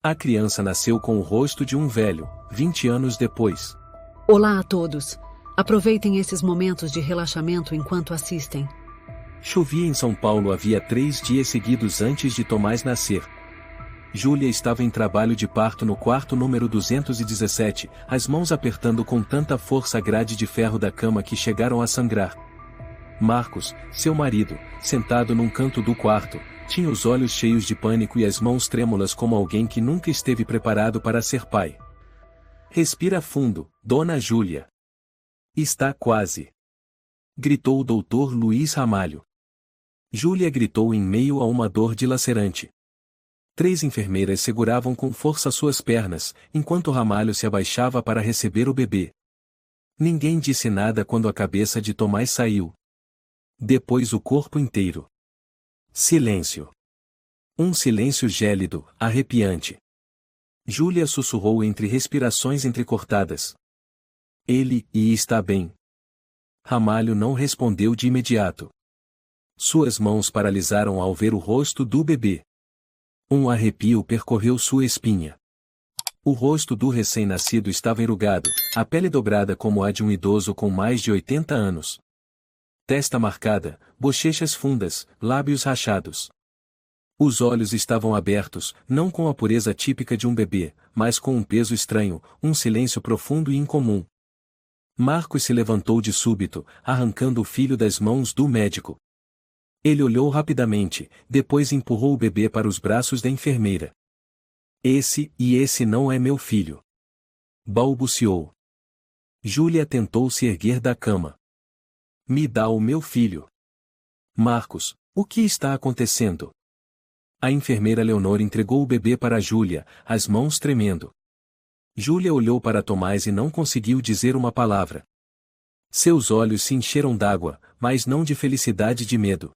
A criança nasceu com o rosto de um velho, 20 anos depois. Olá a todos. Aproveitem esses momentos de relaxamento enquanto assistem. Chovia em São Paulo havia 3 dias seguidos antes de Tomás nascer. Júlia estava em trabalho de parto no quarto número 217, as mãos apertando com tanta força a grade de ferro da cama que chegaram a sangrar. Marcos, seu marido, sentado num canto do quarto, tinha os olhos cheios de pânico e as mãos trêmulas como alguém que nunca esteve preparado para ser pai. Respira fundo, dona Júlia. Está quase. Gritou o doutor Luiz Ramalho. Júlia gritou em meio a uma dor dilacerante. 3 enfermeiras seguravam com força suas pernas, enquanto Ramalho se abaixava para receber o bebê. Ninguém disse nada quando a cabeça de Tomás saiu. Depois o corpo inteiro. Silêncio. Um silêncio gélido, arrepiante. Júlia sussurrou entre respirações entrecortadas. Ele está bem. Ramalho não respondeu de imediato. Suas mãos paralisaram ao ver o rosto do bebê. Um arrepio percorreu sua espinha. O rosto do recém-nascido estava enrugado, a pele dobrada como a de um idoso com mais de 80 anos. Testa marcada, bochechas fundas, lábios rachados. Os olhos estavam abertos, não com a pureza típica de um bebê, mas com um peso estranho, um silêncio profundo e incomum. Marcos se levantou de súbito, arrancando o filho das mãos do médico. Ele olhou rapidamente, depois empurrou o bebê para os braços da enfermeira. Esse não é meu filho. Balbuciou. Júlia tentou se erguer da cama. Me dá o meu filho. Marcos, o que está acontecendo? A enfermeira Leonor entregou o bebê para Júlia, as mãos tremendo. Júlia olhou para Tomás e não conseguiu dizer uma palavra. Seus olhos se encheram d'água, mas não de felicidade e de medo.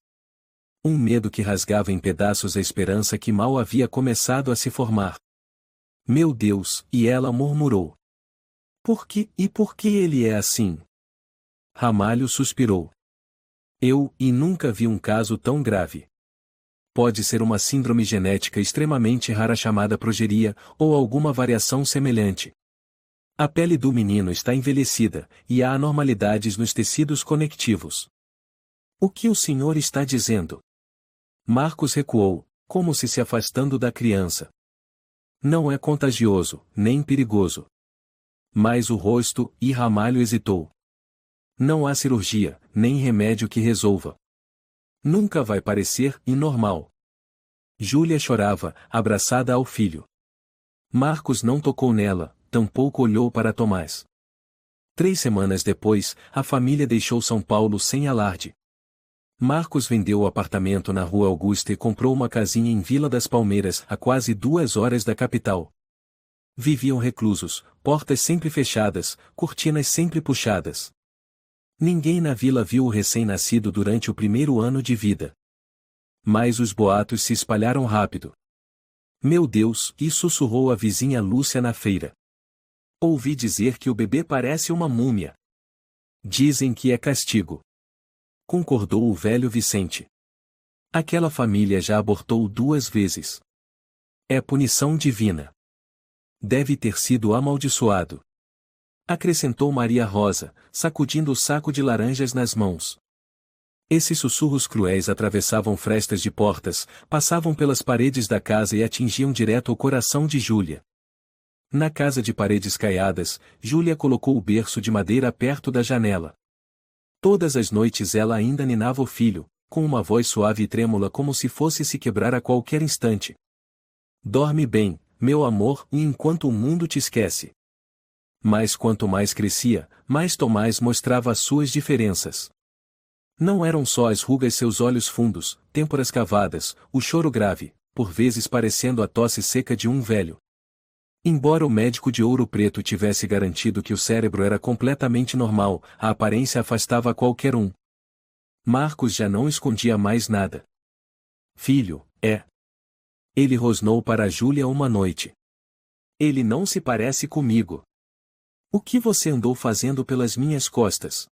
Um medo que rasgava em pedaços a esperança que mal havia começado a se formar. Meu Deus, e ela murmurou. Por que ele é assim? Ramalho suspirou. Eu nunca vi um caso tão grave. Pode ser uma síndrome genética extremamente rara chamada progeria, ou alguma variação semelhante. A pele do menino está envelhecida, e há anormalidades nos tecidos conectivos. O que o senhor está dizendo? Marcos recuou, como se afastando da criança. Não é contagioso, nem perigoso. Mas o rosto, e Ramalho hesitou. Não há cirurgia, nem remédio que resolva. Nunca vai parecer normal. Júlia chorava, abraçada ao filho. Marcos não tocou nela, tampouco olhou para Tomás. 3 semanas depois, a família deixou São Paulo sem alarde. Marcos vendeu o apartamento na Rua Augusta e comprou uma casinha em Vila das Palmeiras, a quase 2 horas da capital. Viviam reclusos, portas sempre fechadas, cortinas sempre puxadas. Ninguém na vila viu o recém-nascido durante o primeiro ano de vida. Mas os boatos se espalharam rápido. Meu Deus, e sussurrou a vizinha Lúcia na feira. Ouvi dizer que o bebê parece uma múmia. Dizem que é castigo. Concordou o velho Vicente. Aquela família já abortou 2 vezes. É punição divina. Deve ter sido amaldiçoado. Acrescentou Maria Rosa, sacudindo o saco de laranjas nas mãos. Esses sussurros cruéis atravessavam frestas de portas, passavam pelas paredes da casa e atingiam direto o coração de Júlia. Na casa de paredes caiadas, Júlia colocou o berço de madeira perto da janela. Todas as noites ela ainda ninava o filho, com uma voz suave e trêmula como se fosse se quebrar a qualquer instante. Dorme bem, meu amor, e enquanto o mundo te esquece. Mas quanto mais crescia, mais Tomás mostrava as suas diferenças. Não eram só as rugas seus olhos fundos, têmporas cavadas, o choro grave, por vezes parecendo a tosse seca de um velho. Embora o médico de Ouro Preto tivesse garantido que o cérebro era completamente normal, a aparência afastava qualquer um. Marcos já não escondia mais nada. Filho, Ele rosnou para Júlia uma noite. Ele não se parece comigo. O que você andou fazendo pelas minhas costas?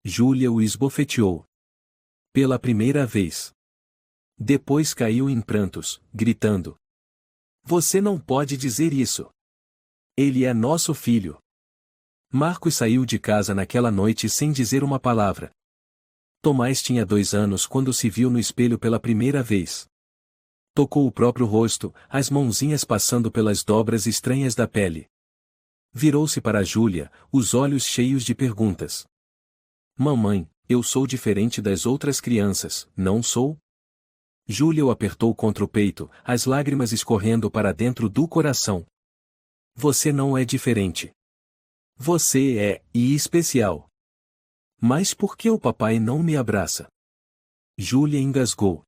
Júlia o esbofeteou. Pela primeira vez. Depois caiu em prantos, gritando. Você não pode dizer isso. Ele é nosso filho. Marcos saiu de casa naquela noite sem dizer uma palavra. Tomás tinha 2 anos quando se viu no espelho pela primeira vez. Tocou o próprio rosto, as mãozinhas passando pelas dobras estranhas da pele. Virou-se para Júlia, os olhos cheios de perguntas. Mamãe, eu sou diferente das outras crianças, não sou? Júlia o apertou contra o peito, as lágrimas escorrendo para dentro do coração. Você não é diferente. Você é, e especial. Mas por que o papai não me abraça? Júlia engasgou.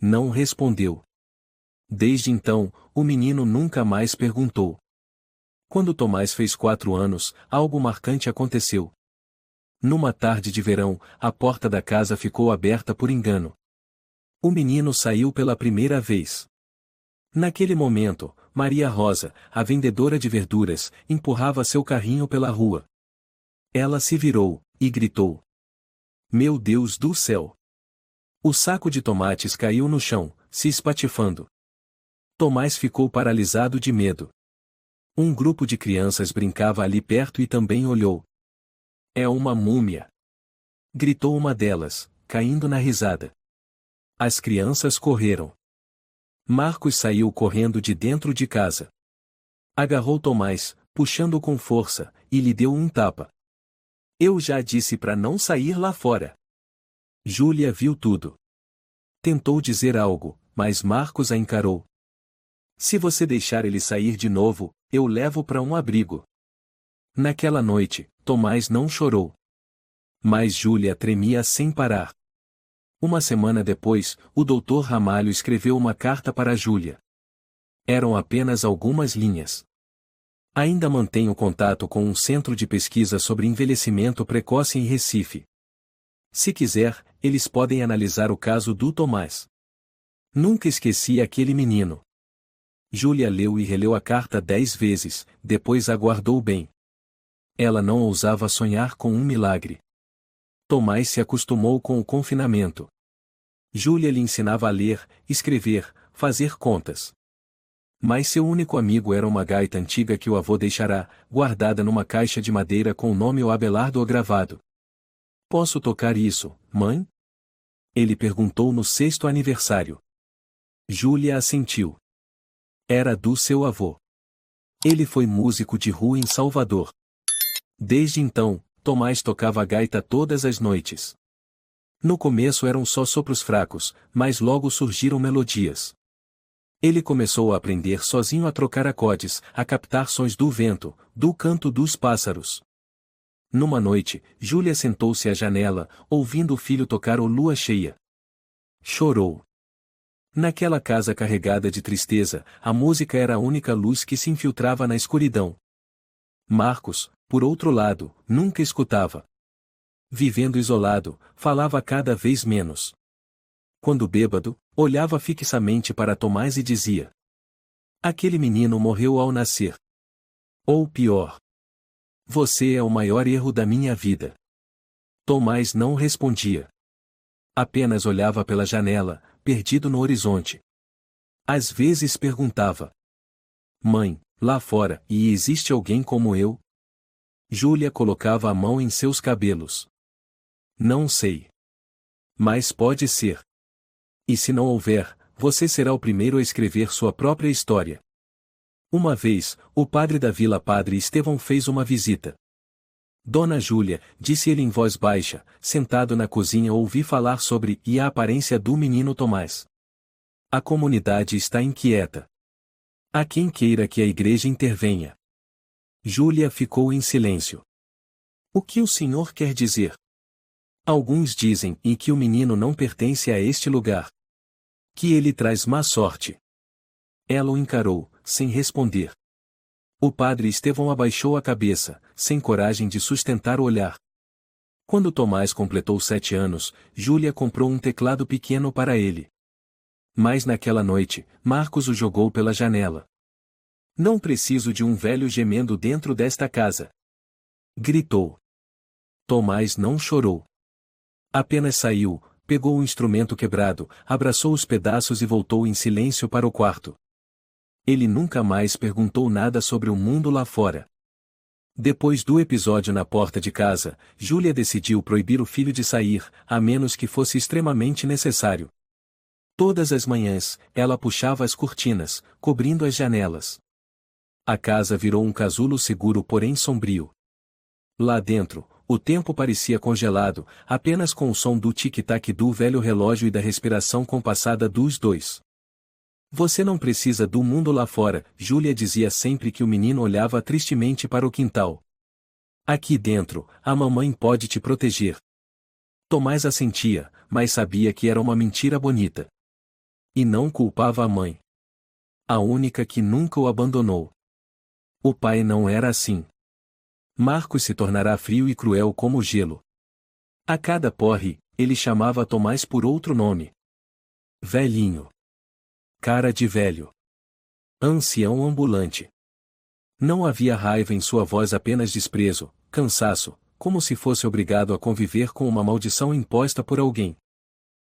Não respondeu. Desde então, o menino nunca mais perguntou. Quando Tomás fez 4 anos, algo marcante aconteceu. Numa tarde de verão, a porta da casa ficou aberta por engano. O menino saiu pela primeira vez. Naquele momento, Maria Rosa, a vendedora de verduras, empurrava seu carrinho pela rua. Ela se virou, e gritou. Meu Deus do céu! O saco de tomates caiu no chão, se espatifando. Tomás ficou paralisado de medo. Um grupo de crianças brincava ali perto e também olhou. É uma múmia! Gritou uma delas, caindo na risada. As crianças correram. Marcos saiu correndo de dentro de casa. Agarrou Tomás, puxando com força, e lhe deu um tapa. Eu já disse para não sair lá fora. Júlia viu tudo. Tentou dizer algo, mas Marcos a encarou. Se você deixar ele sair de novo, eu levo para um abrigo. Naquela noite, Tomás não chorou. Mas Júlia tremia sem parar. Uma semana depois, o Dr. Ramalho escreveu uma carta para Júlia. Eram apenas algumas linhas. Ainda mantenho contato com um centro de pesquisa sobre envelhecimento precoce em Recife. Se quiser, eles podem analisar o caso do Tomás. Nunca esqueci aquele menino. Júlia leu e releu a carta 10 vezes, depois a guardou bem. Ela não ousava sonhar com um milagre. Tomás se acostumou com o confinamento. Júlia lhe ensinava a ler, escrever, fazer contas. Mas seu único amigo era uma gaita antiga que o avô deixara, guardada numa caixa de madeira com o nome O Abelardo gravado. Posso tocar isso, mãe? Ele perguntou no 6º aniversário. Júlia assentiu. Era do seu avô. Ele foi músico de rua em Salvador. Desde então, Tomás tocava a gaita todas as noites. No começo eram só sopros fracos, mas logo surgiram melodias. Ele começou a aprender sozinho a trocar acordes, a captar sons do vento, do canto dos pássaros. Numa noite, Júlia sentou-se à janela, ouvindo o filho tocar o Lua Cheia. Chorou. Naquela casa carregada de tristeza, a música era a única luz que se infiltrava na escuridão. Marcos, por outro lado, nunca escutava. Vivendo isolado, falava cada vez menos. Quando bêbado, olhava fixamente para Tomás e dizia: aquele menino morreu ao nascer. Ou pior. Você é o maior erro da minha vida. Tomás não respondia. Apenas olhava pela janela, perdido no horizonte. Às vezes perguntava: mãe, lá fora, e existe alguém como eu? Júlia colocava a mão em seus cabelos. Não sei. Mas pode ser. E se não houver, você será o primeiro a escrever sua própria história. Uma vez, o padre da vila Padre Estevão fez uma visita. Dona Júlia, disse ele em voz baixa, sentado na cozinha ouvi falar sobre a aparência do menino Tomás. A comunidade está inquieta. Há quem queira que a igreja intervenha. Júlia ficou em silêncio. O que o senhor quer dizer? Alguns dizem que o menino não pertence a este lugar. Que ele traz má sorte. Ela o encarou, sem responder. O padre Estevão abaixou a cabeça, sem coragem de sustentar o olhar. Quando Tomás completou 7 anos, Júlia comprou um teclado pequeno para ele. Mas naquela noite, Marcos o jogou pela janela. Não preciso de um velho gemendo dentro desta casa. Gritou. Tomás não chorou. Apenas saiu, pegou o instrumento quebrado, abraçou os pedaços e voltou em silêncio para o quarto. Ele nunca mais perguntou nada sobre o mundo lá fora. Depois do episódio na porta de casa, Júlia decidiu proibir o filho de sair, a menos que fosse extremamente necessário. Todas as manhãs, ela puxava as cortinas, cobrindo as janelas. A casa virou um casulo seguro, porém sombrio. Lá dentro, o tempo parecia congelado, apenas com o som do tic-tac do velho relógio e da respiração compassada dos dois. Você não precisa do mundo lá fora, Júlia dizia sempre que o menino olhava tristemente para o quintal. Aqui dentro, a mamãe pode te proteger. Tomás assentia, mas sabia que era uma mentira bonita. E não culpava a mãe. A única que nunca o abandonou. O pai não era assim. Marcos se tornará frio e cruel como o gelo. A cada porre, ele chamava Tomás por outro nome. Velhinho. Cara de velho. Ancião ambulante. Não havia raiva em sua voz, apenas desprezo, cansaço, como se fosse obrigado a conviver com uma maldição imposta por alguém.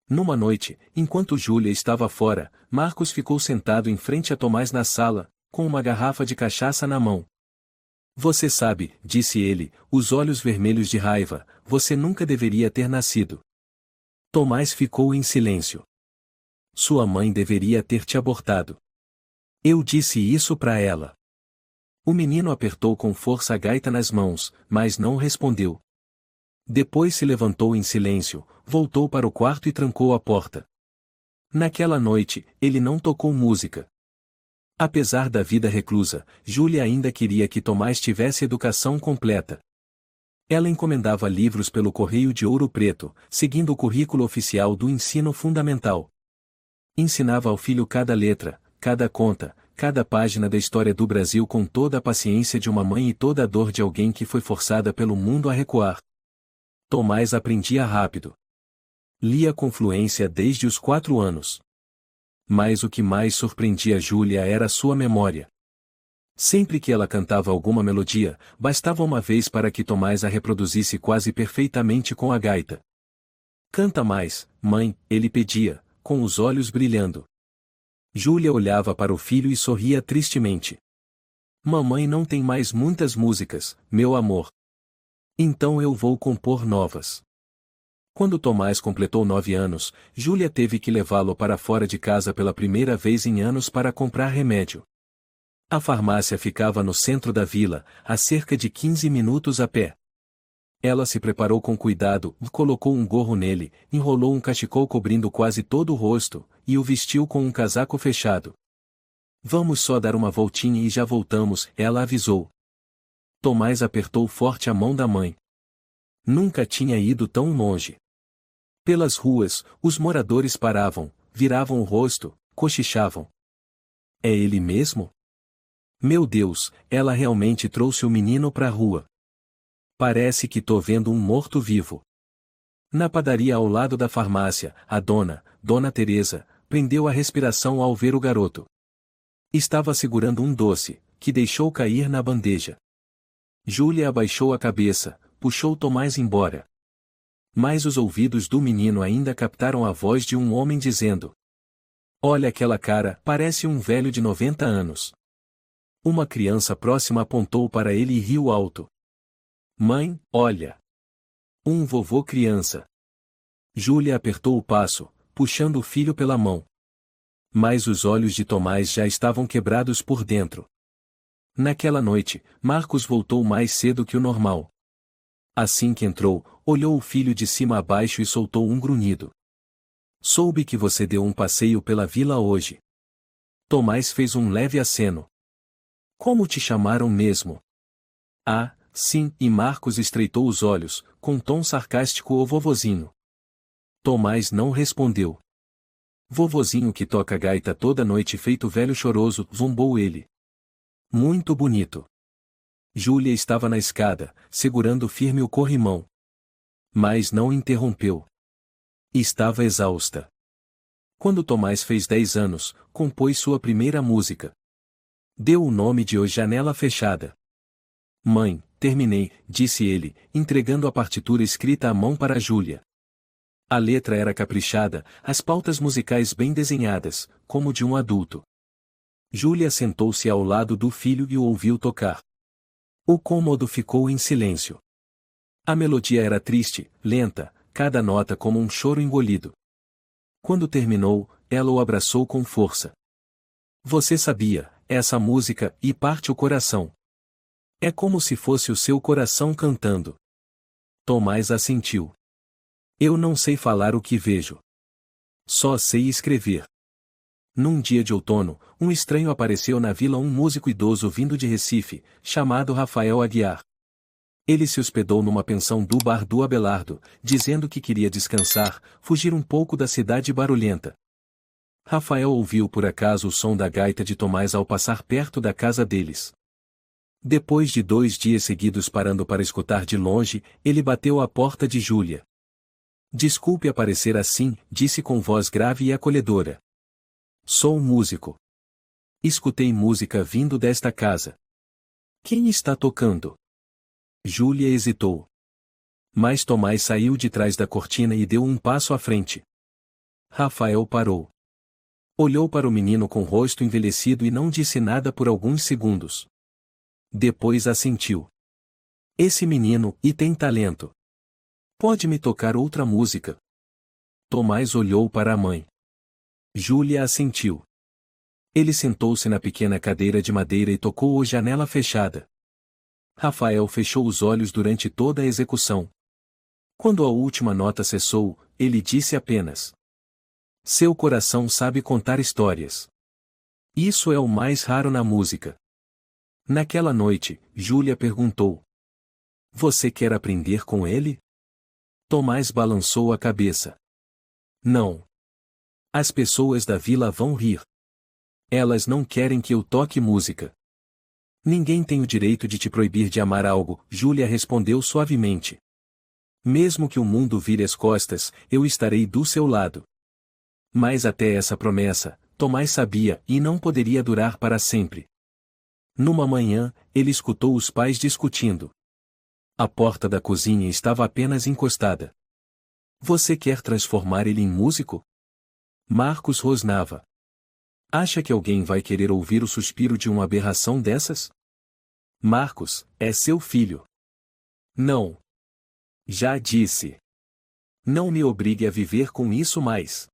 Numa noite, enquanto Júlia estava fora, Marcos ficou sentado em frente a Tomás na sala, com uma garrafa de cachaça na mão. Você sabe, disse ele, os olhos vermelhos de raiva, você nunca deveria ter nascido. Tomás ficou em silêncio. Sua mãe deveria ter te abortado. Eu disse isso para ela. O menino apertou com força a gaita nas mãos, mas não respondeu. Depois se levantou em silêncio, voltou para o quarto e trancou a porta. Naquela noite, ele não tocou música. Apesar da vida reclusa, Júlia ainda queria que Tomás tivesse educação completa. Ela encomendava livros pelo Correio de Ouro Preto, seguindo o currículo oficial do ensino fundamental. Ensinava ao filho cada letra, cada conta, cada página da história do Brasil com toda a paciência de uma mãe e toda a dor de alguém que foi forçada pelo mundo a recuar. Tomás aprendia rápido. Lia com fluência desde os 4 anos. Mas o que mais surpreendia Júlia era sua memória. Sempre que ela cantava alguma melodia, bastava uma vez para que Tomás a reproduzisse quase perfeitamente com a gaita. Canta mais, mãe, ele pedia, com os olhos brilhando. Júlia olhava para o filho e sorria tristemente. Mamãe não tem mais muitas músicas, meu amor. Então eu vou compor novas. Quando Tomás completou 9 anos, Júlia teve que levá-lo para fora de casa pela primeira vez em anos para comprar remédio. A farmácia ficava no centro da vila, a cerca de 15 minutos a pé. Ela se preparou com cuidado, colocou um gorro nele, enrolou um cachecol cobrindo quase todo o rosto, e o vestiu com um casaco fechado. Vamos só dar uma voltinha e já voltamos, ela avisou. Tomás apertou forte a mão da mãe. Nunca tinha ido tão longe. Pelas ruas, os moradores paravam, viravam o rosto, cochichavam. É ele mesmo? Meu Deus, ela realmente trouxe o menino pra rua. Parece que tô vendo um morto-vivo. Na padaria ao lado da farmácia, a Dona Teresa, prendeu a respiração ao ver o garoto. Estava segurando um doce, que deixou cair na bandeja. Júlia abaixou a cabeça, puxou Tomás embora. Mas os ouvidos do menino ainda captaram a voz de um homem dizendo: Olha aquela cara, parece um velho de 90 anos. Uma criança próxima apontou para ele e riu alto. Mãe, olha. Um vovô criança. Júlia apertou o passo, puxando o filho pela mão. Mas os olhos de Tomás já estavam quebrados por dentro. Naquela noite, Marcos voltou mais cedo que o normal. Assim que entrou, olhou o filho de cima a baixo e soltou um grunhido. Soube que você deu um passeio pela vila hoje. Tomás fez um leve aceno. Como te chamaram mesmo? Ah, sim, e Marcos estreitou os olhos, com tom sarcástico o vovozinho. Tomás não respondeu. Vovozinho que toca gaita toda noite feito velho choroso, zombou ele. Muito bonito. Júlia estava na escada, segurando firme o corrimão. Mas não interrompeu. Estava exausta. Quando Tomás fez 10 anos, compôs sua primeira música. Deu o nome de O Janela Fechada. Mãe, terminei, disse ele, entregando a partitura escrita à mão para Júlia. A letra era caprichada, as pautas musicais bem desenhadas, como de um adulto. Júlia sentou-se ao lado do filho e o ouviu tocar. O cômodo ficou em silêncio. A melodia era triste, lenta, cada nota como um choro engolido. Quando terminou, ela o abraçou com força. Você sabia, essa música, e parte o coração. É como se fosse o seu coração cantando. Tomás assentiu. Eu não sei falar o que vejo. Só sei escrever. Num dia de outono, um estranho apareceu na vila, um músico idoso vindo de Recife, chamado Rafael Aguiar. Ele se hospedou numa pensão do bar do Abelardo, dizendo que queria descansar, fugir um pouco da cidade barulhenta. Rafael ouviu por acaso o som da gaita de Tomás ao passar perto da casa deles. Depois de 2 dias seguidos parando para escutar de longe, ele bateu à porta de Júlia. Desculpe aparecer assim, disse com voz grave e acolhedora. Sou um músico. Escutei música vindo desta casa. Quem está tocando? Júlia hesitou. Mas Tomás saiu de trás da cortina e deu um passo à frente. Rafael parou. Olhou para o menino com o rosto envelhecido e não disse nada por alguns segundos. Depois assentiu. Esse menino, e tem talento. Pode me tocar outra música? Tomás olhou para a mãe. Júlia assentiu. Ele sentou-se na pequena cadeira de madeira e tocou a Janela Fechada. Rafael fechou os olhos durante toda a execução. Quando a última nota cessou, ele disse apenas: Seu coração sabe contar histórias. Isso é o mais raro na música. Naquela noite, Júlia perguntou: Você quer aprender com ele? Tomás balançou a cabeça. Não. As pessoas da vila vão rir. Elas não querem que eu toque música. Ninguém tem o direito de te proibir de amar algo, Júlia respondeu suavemente. Mesmo que o mundo vire as costas, eu estarei do seu lado. Mas até essa promessa, Tomás sabia, e não poderia durar para sempre. Numa manhã, ele escutou os pais discutindo. A porta da cozinha estava apenas encostada. Você quer transformar ele em músico? Marcos rosnava. Acha que alguém vai querer ouvir o suspiro de uma aberração dessas? Marcos, é seu filho. Não. Já disse. Não me obrigue a viver com isso mais.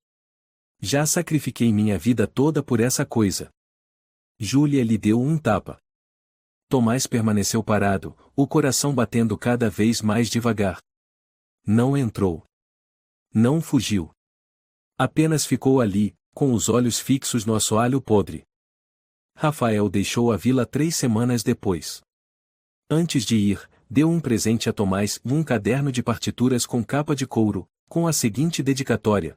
Já sacrifiquei minha vida toda por essa coisa. Júlia lhe deu um tapa. Tomás permaneceu parado, o coração batendo cada vez mais devagar. Não entrou. Não fugiu. Apenas ficou ali, com os olhos fixos no assoalho podre. Rafael deixou a vila 3 semanas depois. Antes de ir, deu um presente a Tomás, um caderno de partituras com capa de couro, com a seguinte dedicatória: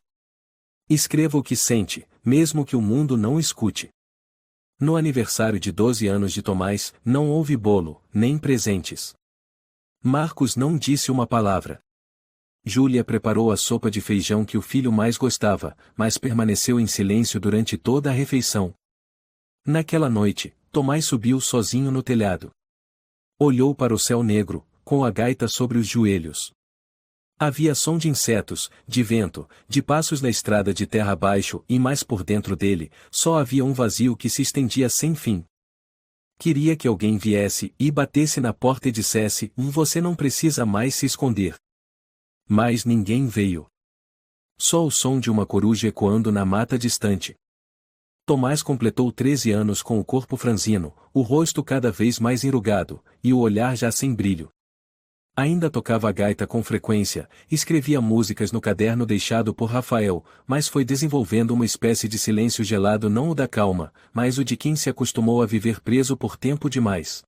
Escreva o que sente, mesmo que o mundo não escute. No aniversário de 12 anos de Tomás, não houve bolo, nem presentes. Marcos não disse uma palavra. Júlia preparou a sopa de feijão que o filho mais gostava, mas permaneceu em silêncio durante toda a refeição. Naquela noite, Tomás subiu sozinho no telhado. Olhou para o céu negro, com a gaita sobre os joelhos. Havia som de insetos, de vento, de passos na estrada de terra abaixo e mais por dentro dele, só havia um vazio que se estendia sem fim. Queria que alguém viesse e batesse na porta e dissesse: Você não precisa mais se esconder. Mas ninguém veio. Só o som de uma coruja ecoando na mata distante. Tomás completou 13 anos com o corpo franzino, o rosto cada vez mais enrugado, e o olhar já sem brilho. Ainda tocava a gaita com frequência, escrevia músicas no caderno deixado por Rafael, mas foi desenvolvendo uma espécie de silêncio gelado, não o da calma, mas o de quem se acostumou a viver preso por tempo demais.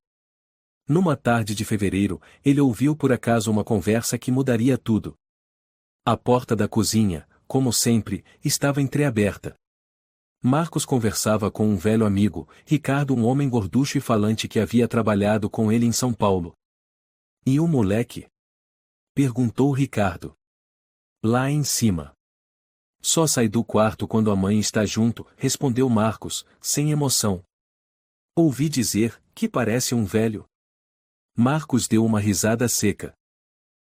Numa tarde de fevereiro, ele ouviu por acaso uma conversa que mudaria tudo. A porta da cozinha, como sempre, estava entreaberta. Marcos conversava com um velho amigo, Ricardo, um homem gorducho e falante que havia trabalhado com ele em São Paulo. E o moleque? Perguntou Ricardo. Lá em cima. Só sai do quarto quando a mãe está junto, respondeu Marcos, sem emoção. Ouvi dizer que parece um velho. Marcos deu uma risada seca.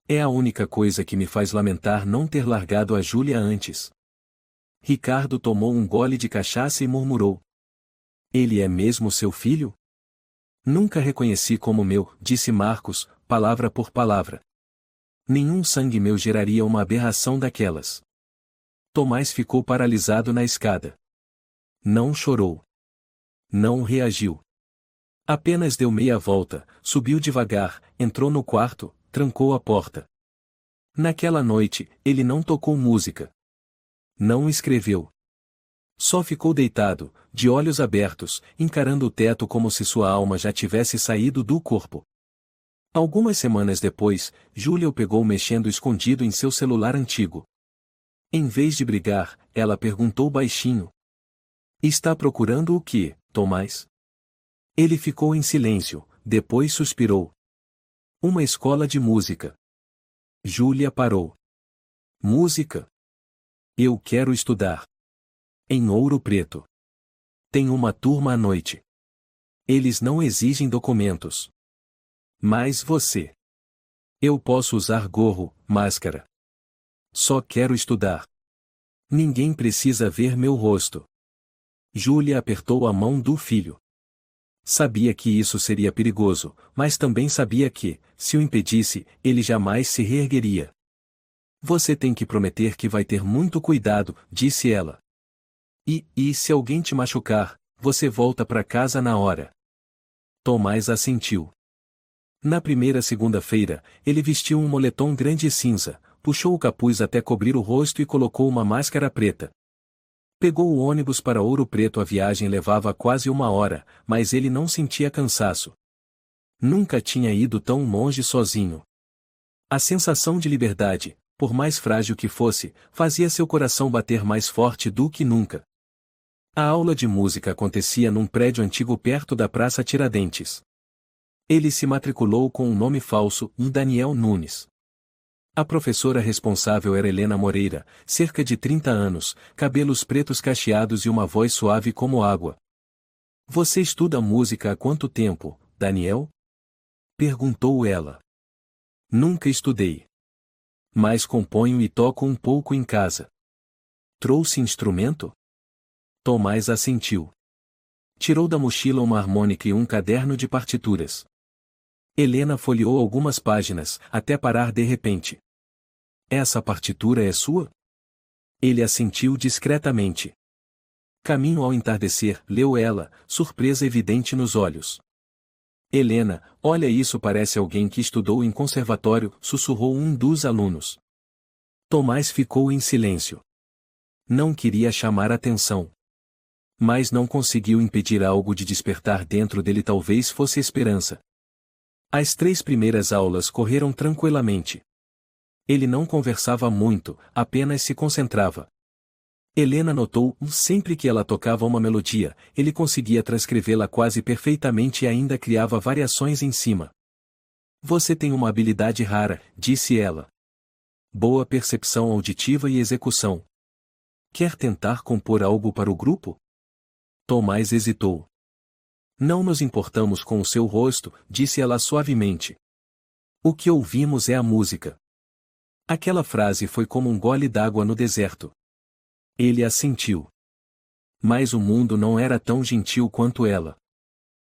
É a única coisa que me faz lamentar não ter largado a Júlia antes. Ricardo tomou um gole de cachaça e murmurou: Ele é mesmo seu filho? Nunca reconheci como meu, disse Marcos, palavra por palavra. Nenhum sangue meu geraria uma aberração daquelas. Tomás ficou paralisado na escada. Não chorou. Não reagiu. Apenas deu meia volta, subiu devagar, entrou no quarto, trancou a porta. Naquela noite, ele não tocou música. Não escreveu. Só ficou deitado, de olhos abertos, encarando o teto como se sua alma já tivesse saído do corpo. Algumas semanas depois, Júlia o pegou mexendo escondido em seu celular antigo. Em vez de brigar, ela perguntou baixinho. Está procurando o quê, Tomás? Ele ficou em silêncio, depois suspirou. Uma escola de música. Júlia parou. Música? Eu quero estudar. Em Ouro Preto. Tem uma turma à noite. Eles não exigem documentos. Mas você. Eu posso usar gorro, máscara. Só quero estudar. Ninguém precisa ver meu rosto. Júlia apertou a mão do filho. Sabia que isso seria perigoso, mas também sabia que, se o impedisse, ele jamais se reergueria. Você tem que prometer que vai ter muito cuidado, disse ela. E se alguém te machucar, você volta para casa na hora. Tomás assentiu. Na primeira segunda-feira, ele vestiu um moletom grande e cinza, puxou o capuz até cobrir o rosto e colocou uma máscara preta. Pegou o ônibus para Ouro Preto. A viagem levava quase 1 hora, mas ele não sentia cansaço. Nunca tinha ido tão longe sozinho. A sensação de liberdade, por mais frágil que fosse, fazia seu coração bater mais forte do que nunca. A aula de música acontecia num prédio antigo perto da Praça Tiradentes. Ele se matriculou com um nome falso, Daniel Nunes. A professora responsável era Helena Moreira, cerca de 30 anos, cabelos pretos cacheados e uma voz suave como água. Você estuda música há quanto tempo, Daniel? Perguntou ela. Nunca estudei. Mas componho e toco um pouco em casa. Trouxe instrumento? Tomás assentiu. Tirou da mochila uma harmônica e um caderno de partituras. Helena folheou algumas páginas, até parar de repente. Essa partitura é sua? Ele assentiu discretamente. Caminho ao entardecer, leu ela, surpresa evidente nos olhos. Helena, olha, isso parece alguém que estudou em conservatório, sussurrou um dos alunos. Tomás ficou em silêncio. Não queria chamar atenção. Mas não conseguiu impedir algo de despertar dentro dele, talvez fosse esperança. As 3 primeiras aulas correram tranquilamente. Ele não conversava muito, apenas se concentrava. Helena notou, sempre que ela tocava uma melodia, ele conseguia transcrevê-la quase perfeitamente e ainda criava variações em cima. Você tem uma habilidade rara, disse ela. Boa percepção auditiva e execução. Quer tentar compor algo para o grupo? Tomás hesitou. Não nos importamos com o seu rosto, disse ela suavemente. O que ouvimos é a música. Aquela frase foi como um gole d'água no deserto. Ele assentiu. Mas o mundo não era tão gentil quanto ela.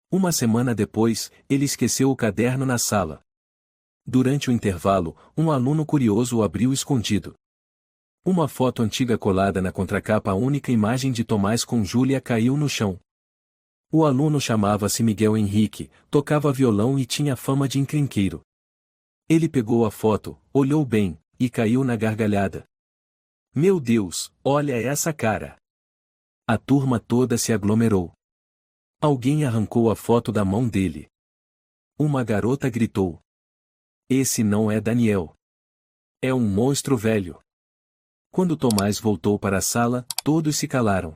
Uma semana depois, ele esqueceu o caderno na sala. Durante o intervalo, um aluno curioso o abriu escondido. Uma foto antiga colada na contracapa, a única imagem de Tomás com Júlia, caiu no chão. O aluno chamava-se Miguel Henrique, tocava violão e tinha fama de encrenqueiro. Ele pegou a foto, olhou bem, e caiu na gargalhada. Meu Deus, olha essa cara! A turma toda se aglomerou. Alguém arrancou a foto da mão dele. Uma garota gritou. Esse não é Daniel. É um monstro velho. Quando Tomás voltou para a sala, todos se calaram.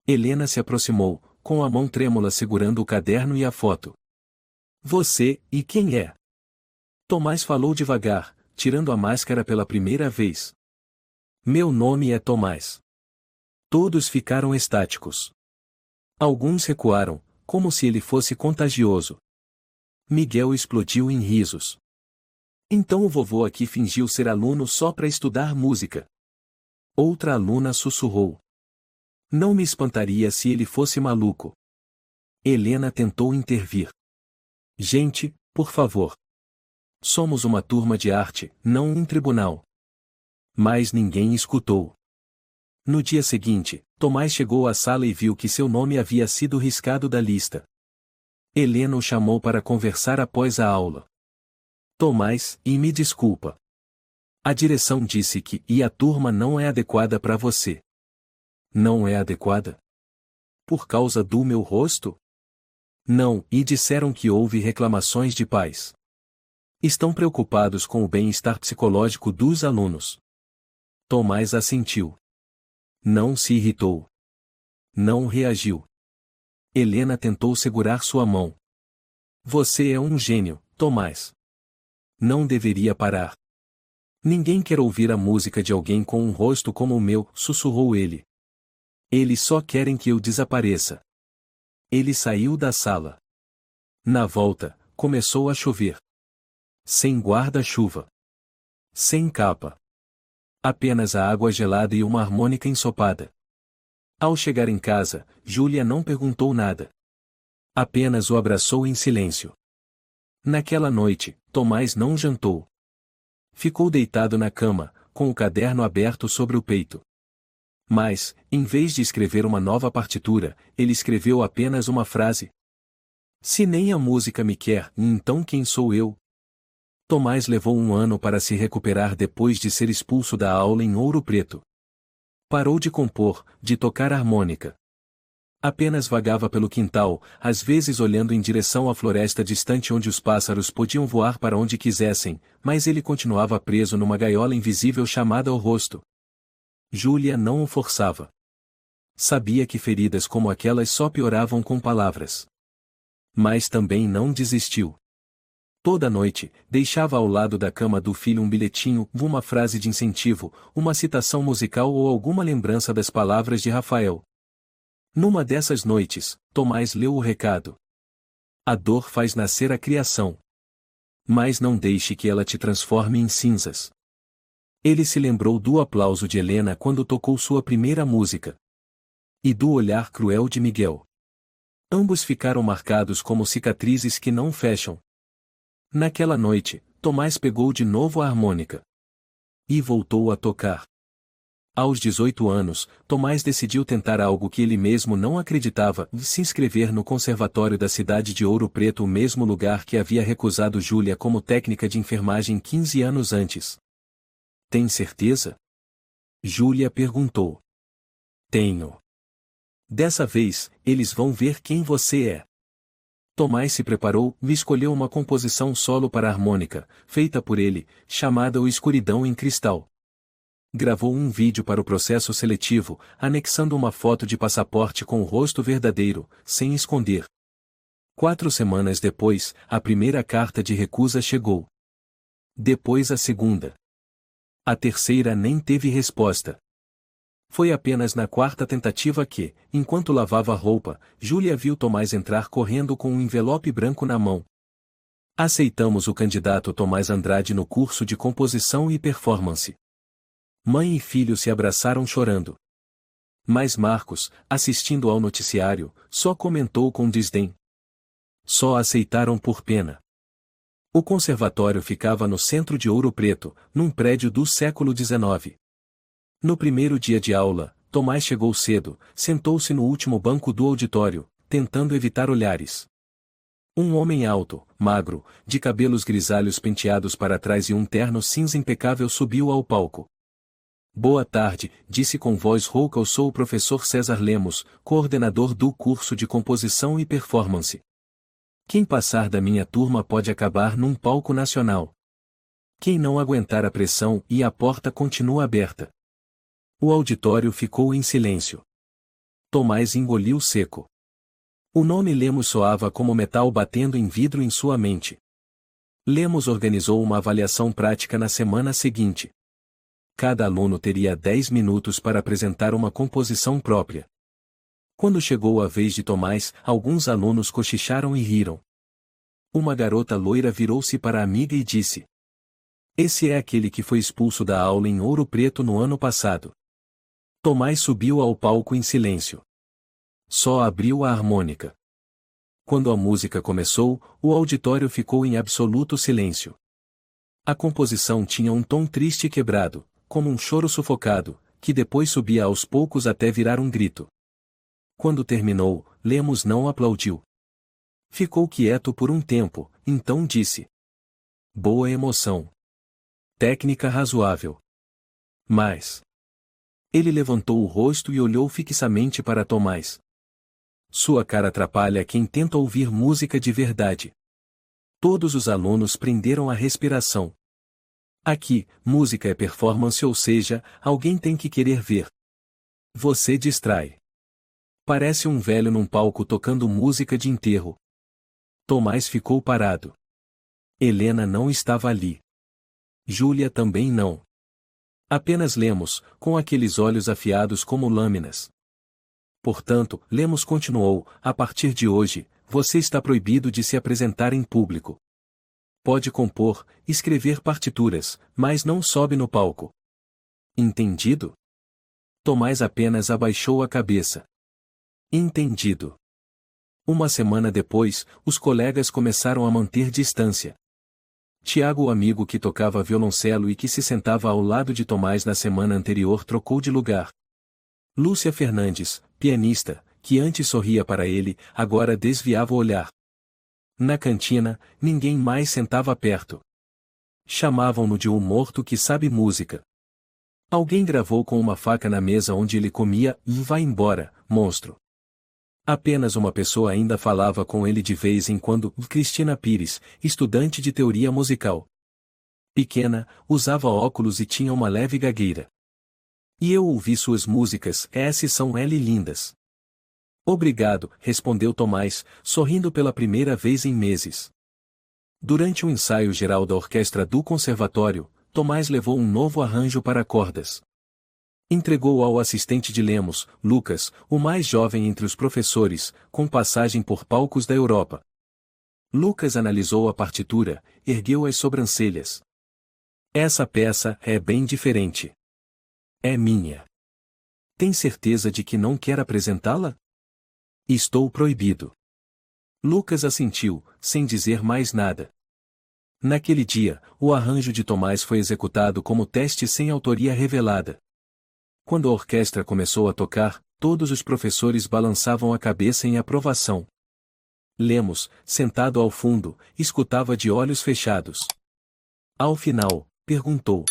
Helena se aproximou, com a mão trêmula segurando o caderno e a foto. Você, e quem é? Tomás falou devagar, tirando a máscara pela primeira vez. Meu nome é Tomás. Todos ficaram estáticos. Alguns recuaram, como se ele fosse contagioso. Miguel explodiu em risos. Então o vovô aqui fingiu ser aluno só para estudar música. Outra aluna sussurrou. Não me espantaria se ele fosse maluco. Helena tentou intervir. Gente, por favor. Somos uma turma de arte, não um tribunal. Mas ninguém escutou. No dia seguinte, Tomás chegou à sala e viu que seu nome havia sido riscado da lista. Helena o chamou para conversar após a aula. Tomás, me desculpa. A direção disse que a turma não é adequada para você. Não é adequada? Por causa do meu rosto? Não, e disseram que houve reclamações de pais. Estão preocupados com o bem-estar psicológico dos alunos. Tomás assentiu. Não se irritou. Não reagiu. Helena tentou segurar sua mão. Você é um gênio, Tomás. Não deveria parar. Ninguém quer ouvir a música de alguém com um rosto como o meu, sussurrou ele. Eles só querem que eu desapareça. Ele saiu da sala. Na volta, começou a chover. Sem guarda-chuva. Sem capa. Apenas a água gelada e uma harmônica ensopada. Ao chegar em casa, Júlia não perguntou nada. Apenas o abraçou em silêncio. Naquela noite, Tomás não jantou. Ficou deitado na cama, com o caderno aberto sobre o peito. Mas, em vez de escrever uma nova partitura, ele escreveu apenas uma frase. Se nem a música me quer, então quem sou eu? Tomás levou 1 ano para se recuperar depois de ser expulso da aula em Ouro Preto. Parou de compor, de tocar harmônica. Apenas vagava pelo quintal, às vezes olhando em direção à floresta distante onde os pássaros podiam voar para onde quisessem, mas ele continuava preso numa gaiola invisível chamada o rosto. Júlia não o forçava. Sabia que feridas como aquelas só pioravam com palavras. Mas também não desistiu. Toda noite, deixava ao lado da cama do filho um bilhetinho, uma frase de incentivo, uma citação musical ou alguma lembrança das palavras de Rafael. Numa dessas noites, Tomás leu o recado. A dor faz nascer a criação. Mas não deixe que ela te transforme em cinzas. Ele se lembrou do aplauso de Helena quando tocou sua primeira música. E do olhar cruel de Miguel. Ambos ficaram marcados como cicatrizes que não fecham. Naquela noite, Tomás pegou de novo a harmônica. E voltou a tocar. Aos 18 anos, Tomás decidiu tentar algo que ele mesmo não acreditava, se inscrever no conservatório da cidade de Ouro Preto, o mesmo lugar que havia recusado Júlia como técnica de enfermagem 15 anos antes. Tem certeza? Júlia perguntou. Tenho. Dessa vez, eles vão ver quem você é. Tomás se preparou e escolheu uma composição solo para a harmônica, feita por ele, chamada O Escuridão em Cristal. Gravou um vídeo para o processo seletivo, anexando uma foto de passaporte com o rosto verdadeiro, sem esconder. 4 semanas depois, a primeira carta de recusa chegou. Depois a segunda. A terceira nem teve resposta. Foi apenas na 4ª tentativa que, enquanto lavava a roupa, Júlia viu Tomás entrar correndo com um envelope branco na mão. Aceitamos o candidato Tomás Andrade no curso de composição e performance. Mãe e filho se abraçaram chorando. Mas Marcos, assistindo ao noticiário, só comentou com desdém. Só aceitaram por pena. O conservatório ficava no centro de Ouro Preto, num prédio do século XIX. No primeiro dia de aula, Tomás chegou cedo, sentou-se no último banco do auditório, tentando evitar olhares. Um homem alto, magro, de cabelos grisalhos penteados para trás e um terno cinza impecável subiu ao palco. Boa tarde, disse com voz rouca: eu sou o professor César Lemos, coordenador do curso de composição e performance. Quem passar da minha turma pode acabar num palco nacional. Quem não aguentar a pressão, e a porta continua aberta. O auditório ficou em silêncio. Tomás engoliu seco. O nome Lemos soava como metal batendo em vidro em sua mente. Lemos organizou uma avaliação prática na semana seguinte. Cada aluno teria 10 minutos para apresentar uma composição própria. Quando chegou a vez de Tomás, alguns alunos cochicharam e riram. Uma garota loira virou-se para a amiga e disse: Esse é aquele que foi expulso da aula em Ouro Preto no ano passado. Tomás subiu ao palco em silêncio. Só abriu a harmônica. Quando a música começou, o auditório ficou em absoluto silêncio. A composição tinha um tom triste e quebrado, como um choro sufocado, que depois subia aos poucos até virar um grito. Quando terminou, Lemos não aplaudiu. Ficou quieto por um tempo, então disse: boa emoção. Técnica razoável. Mas... Ele levantou o rosto e olhou fixamente para Tomás. Sua cara atrapalha quem tenta ouvir música de verdade. Todos os alunos prenderam a respiração. Aqui, música é performance, ou seja, alguém tem que querer ver. Você distrai. Parece um velho num palco tocando música de enterro. Tomás ficou parado. Helena não estava ali. Júlia também não. Apenas Lemos, com aqueles olhos afiados como lâminas. Portanto, Lemos continuou: a partir de hoje, você está proibido de se apresentar em público. Pode compor, escrever partituras, mas não sobe no palco. Entendido? Tomás apenas abaixou a cabeça. Entendido. Uma semana depois, os colegas começaram a manter distância. Tiago, o amigo que tocava violoncelo e que se sentava ao lado de Tomás na semana anterior, trocou de lugar. Lúcia Fernandes, pianista, que antes sorria para ele, agora desviava o olhar. Na cantina, ninguém mais sentava perto. Chamavam-no de um morto que sabe música. Alguém gravou com uma faca na mesa onde ele comia: vai embora, monstro. Apenas uma pessoa ainda falava com ele de vez em quando: Cristina Pires, estudante de teoria musical. Pequena, usava óculos e tinha uma leve gagueira. E eu ouvi suas músicas, essas são lindas. Obrigado, respondeu Tomás, sorrindo pela primeira vez em meses. Durante o ensaio geral da orquestra do conservatório, Tomás levou um novo arranjo para cordas. Entregou ao assistente de Lemos, Lucas, o mais jovem entre os professores, com passagem por palcos da Europa. Lucas analisou a partitura, ergueu as sobrancelhas. Essa peça é bem diferente. É minha. Tem certeza de que não quer apresentá-la? Estou proibido. Lucas assentiu, sem dizer mais nada. Naquele dia, o arranjo de Tomás foi executado como teste sem autoria revelada. Quando a orquestra começou a tocar, todos os professores balançavam a cabeça em aprovação. Lemos, sentado ao fundo, escutava de olhos fechados. Ao final, perguntou: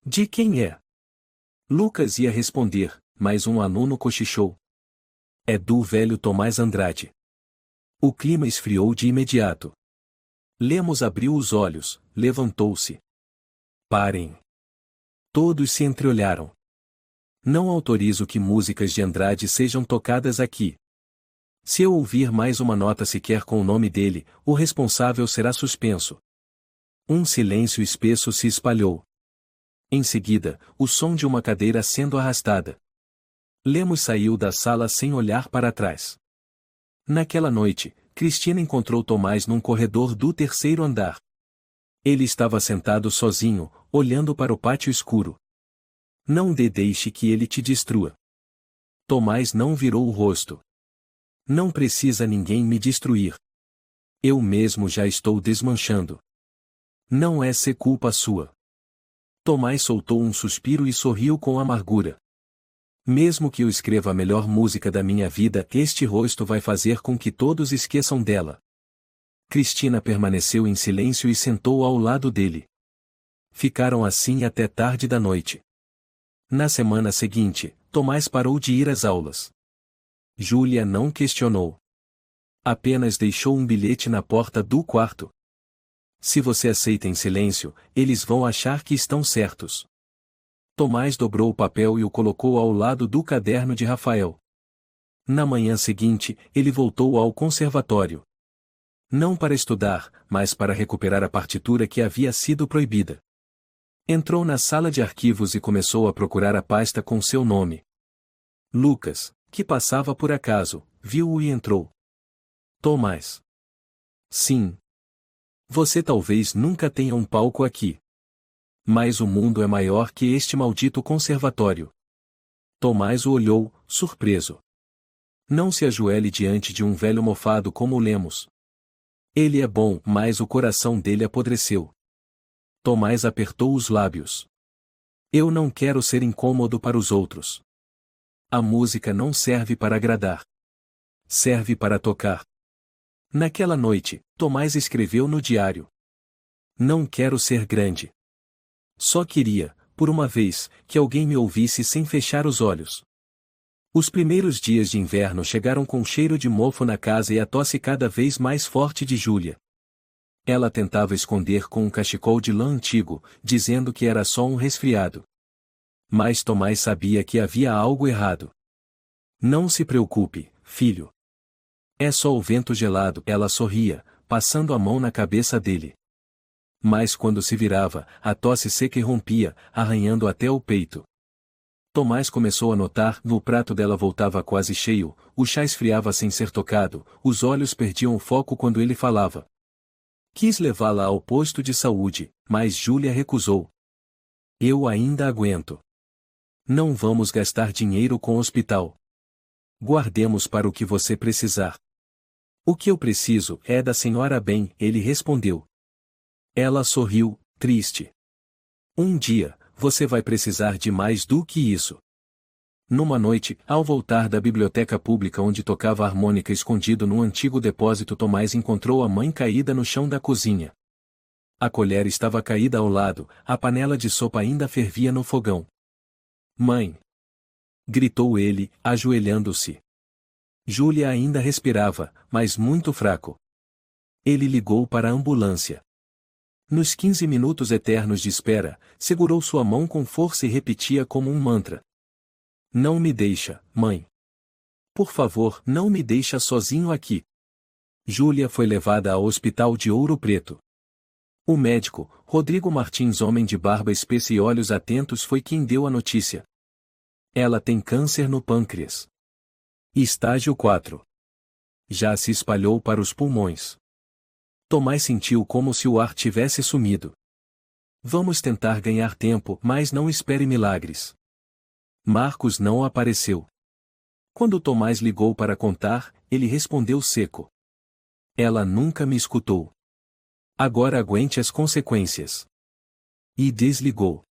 de quem é? Lucas ia responder, mas um aluno cochichou: é do velho Tomás Andrade. O clima esfriou de imediato. Lemos abriu os olhos, levantou-se. Parem. Todos se entreolharam. Não autorizo que músicas de Andrade sejam tocadas aqui. Se eu ouvir mais uma nota sequer com o nome dele, o responsável será suspenso. Um silêncio espesso se espalhou. Em seguida, o som de uma cadeira sendo arrastada. Lemos saiu da sala sem olhar para trás. Naquela noite, Cristina encontrou Tomás num corredor do terceiro andar. Ele estava sentado sozinho, olhando para o pátio escuro. Não deixe que ele te destrua. Tomás não virou o rosto. Não precisa ninguém me destruir. Eu mesmo já estou desmanchando. Não é ser culpa sua. Tomás soltou um suspiro e sorriu com amargura. Mesmo que eu escreva a melhor música da minha vida, este rosto vai fazer com que todos esqueçam dela. Cristina permaneceu em silêncio e sentou ao lado dele. Ficaram assim até tarde da noite. Na semana seguinte, Tomás parou de ir às aulas. Júlia não questionou. Apenas deixou um bilhete na porta do quarto. Se você aceita em silêncio, eles vão achar que estão certos. Tomás dobrou o papel e o colocou ao lado do caderno de Rafael. Na manhã seguinte, ele voltou ao conservatório. Não para estudar, mas para recuperar a partitura que havia sido proibida. Entrou na sala de arquivos e começou a procurar a pasta com seu nome. Lucas, que passava por acaso, viu-o e entrou. Tomás. Sim. Você talvez nunca tenha um palco aqui. Mas o mundo é maior que este maldito conservatório. Tomás o olhou, surpreso. Não se ajoelhe diante de um velho mofado como Lemos. Ele é bom, mas o coração dele apodreceu. Tomás apertou os lábios. Eu não quero ser incômodo para os outros. A música não serve para agradar. Serve para tocar. Naquela noite, Tomás escreveu no diário: Não quero ser grande. Só queria, por uma vez, que alguém me ouvisse sem fechar os olhos. Os primeiros dias de inverno chegaram com cheiro de mofo na casa e a tosse cada vez mais forte de Júlia. Ela tentava esconder com um cachecol de lã antigo, dizendo que era só um resfriado. Mas Tomás sabia que havia algo errado. Não se preocupe, filho. É só o vento gelado, ela sorria, passando a mão na cabeça dele. Mas quando se virava, a tosse seca irrompia, arranhando até o peito. Tomás começou a notar, no prato dela voltava quase cheio, o chá esfriava sem ser tocado, os olhos perdiam o foco quando ele falava. Quis levá-la ao posto de saúde, mas Júlia recusou. Eu ainda aguento. Não vamos gastar dinheiro com o hospital. Guardemos para o que você precisar. O que eu preciso é da senhora bem, ele respondeu. Ela sorriu, triste. Um dia, você vai precisar de mais do que isso. Numa noite, ao voltar da biblioteca pública onde tocava a harmônica escondido num antigo depósito, Tomás encontrou a mãe caída no chão da cozinha. A colher estava caída ao lado, a panela de sopa ainda fervia no fogão. Mãe! Gritou ele, ajoelhando-se. Júlia ainda respirava, mas muito fraco. Ele ligou para a ambulância. Nos 15 minutos eternos de espera, segurou sua mão com força e repetia como um mantra. Não me deixa, mãe. Por favor, não me deixa sozinho aqui. Júlia foi levada ao hospital de Ouro Preto. O médico, Rodrigo Martins, homem de barba espessa e olhos atentos, foi quem deu a notícia. Ela tem câncer no pâncreas. Estágio 4. Já se espalhou para os pulmões. Tomás sentiu como se o ar tivesse sumido. Vamos tentar ganhar tempo, mas não espere milagres. Marcos não apareceu. Quando Tomás ligou para contar, ele respondeu seco. Ela nunca me escutou. Agora aguente as consequências. E desligou.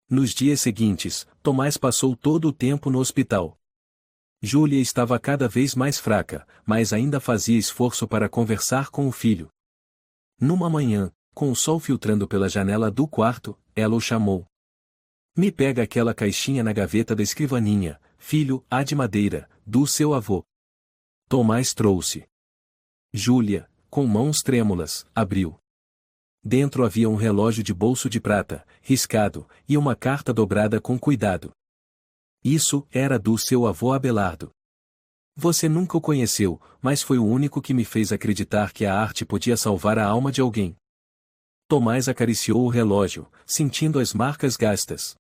Nos dias seguintes, Tomás passou todo o tempo no hospital. Júlia estava cada vez mais fraca, mas ainda fazia esforço para conversar com o filho. Numa manhã, com o sol filtrando pela janela do quarto, ela o chamou. Me pega aquela caixinha na gaveta da escrivaninha, filho, a de madeira, do seu avô. Tomás trouxe. Júlia, com mãos trêmulas, abriu. Dentro havia um relógio de bolso de prata, riscado, e uma carta dobrada com cuidado. Isso era do seu avô Abelardo. Você nunca o conheceu, mas foi o único que me fez acreditar que a arte podia salvar a alma de alguém. Tomás acariciou o relógio, sentindo as marcas gastas.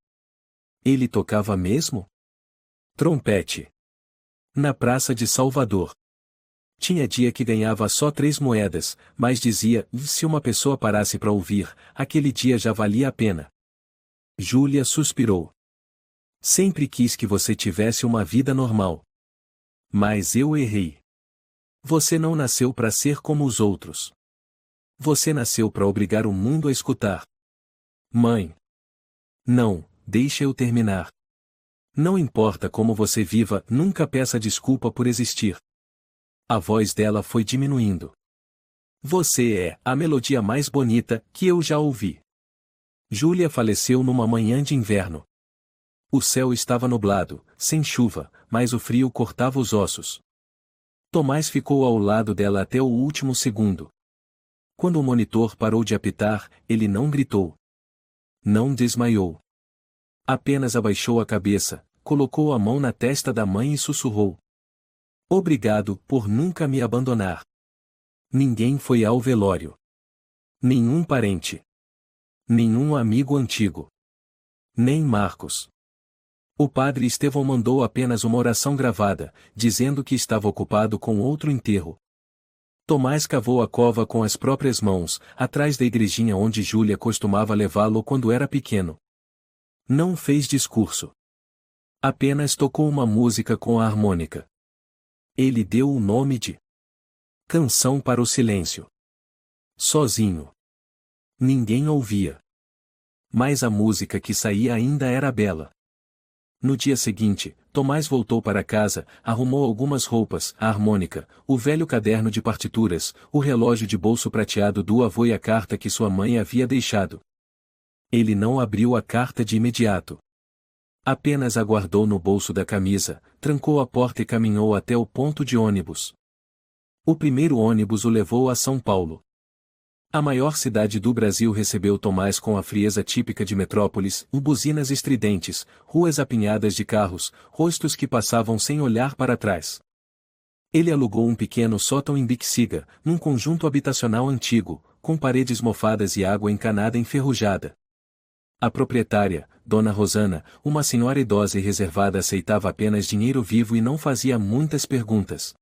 Ele tocava mesmo? Trompete. Na Praça de Salvador. Tinha dia que ganhava só 3 moedas, mas dizia, se uma pessoa parasse para ouvir, aquele dia já valia a pena. Júlia suspirou. Sempre quis que você tivesse uma vida normal. Mas eu errei. Você não nasceu para ser como os outros. Você nasceu para obrigar o mundo a escutar. Mãe. Não, deixa eu terminar. Não importa como você viva, nunca peça desculpa por existir. A voz dela foi diminuindo. Você é a melodia mais bonita que eu já ouvi. Júlia faleceu numa manhã de inverno. O céu estava nublado, sem chuva, mas o frio cortava os ossos. Tomás ficou ao lado dela até o último segundo. Quando o monitor parou de apitar, ele não gritou. Não desmaiou. Apenas abaixou a cabeça, colocou a mão na testa da mãe e sussurrou. Obrigado por nunca me abandonar. Ninguém foi ao velório. Nenhum parente. Nenhum amigo antigo. Nem Marcos. O padre Estevão mandou apenas uma oração gravada, dizendo que estava ocupado com outro enterro. Tomás cavou a cova com as próprias mãos, atrás da igrejinha onde Júlia costumava levá-lo quando era pequeno. Não fez discurso. Apenas tocou uma música com a harmônica. Ele deu o nome de Canção para o Silêncio. Sozinho. Ninguém ouvia. Mas a música que saía ainda era bela. No dia seguinte, Tomás voltou para casa, arrumou algumas roupas, a harmônica, o velho caderno de partituras, o relógio de bolso prateado do avô e a carta que sua mãe havia deixado. Ele não abriu a carta de imediato. Apenas a guardou no bolso da camisa, trancou a porta e caminhou até o ponto de ônibus. O primeiro ônibus o levou a São Paulo. A maior cidade do Brasil recebeu Tomás com a frieza típica de metrópoles, buzinas estridentes, ruas apinhadas de carros, rostos que passavam sem olhar para trás. Ele alugou um pequeno sótão em Bixiga, num conjunto habitacional antigo, com paredes mofadas e água encanada enferrujada. A proprietária, Dona Rosana, uma senhora idosa e reservada, aceitava apenas dinheiro vivo e não fazia muitas perguntas.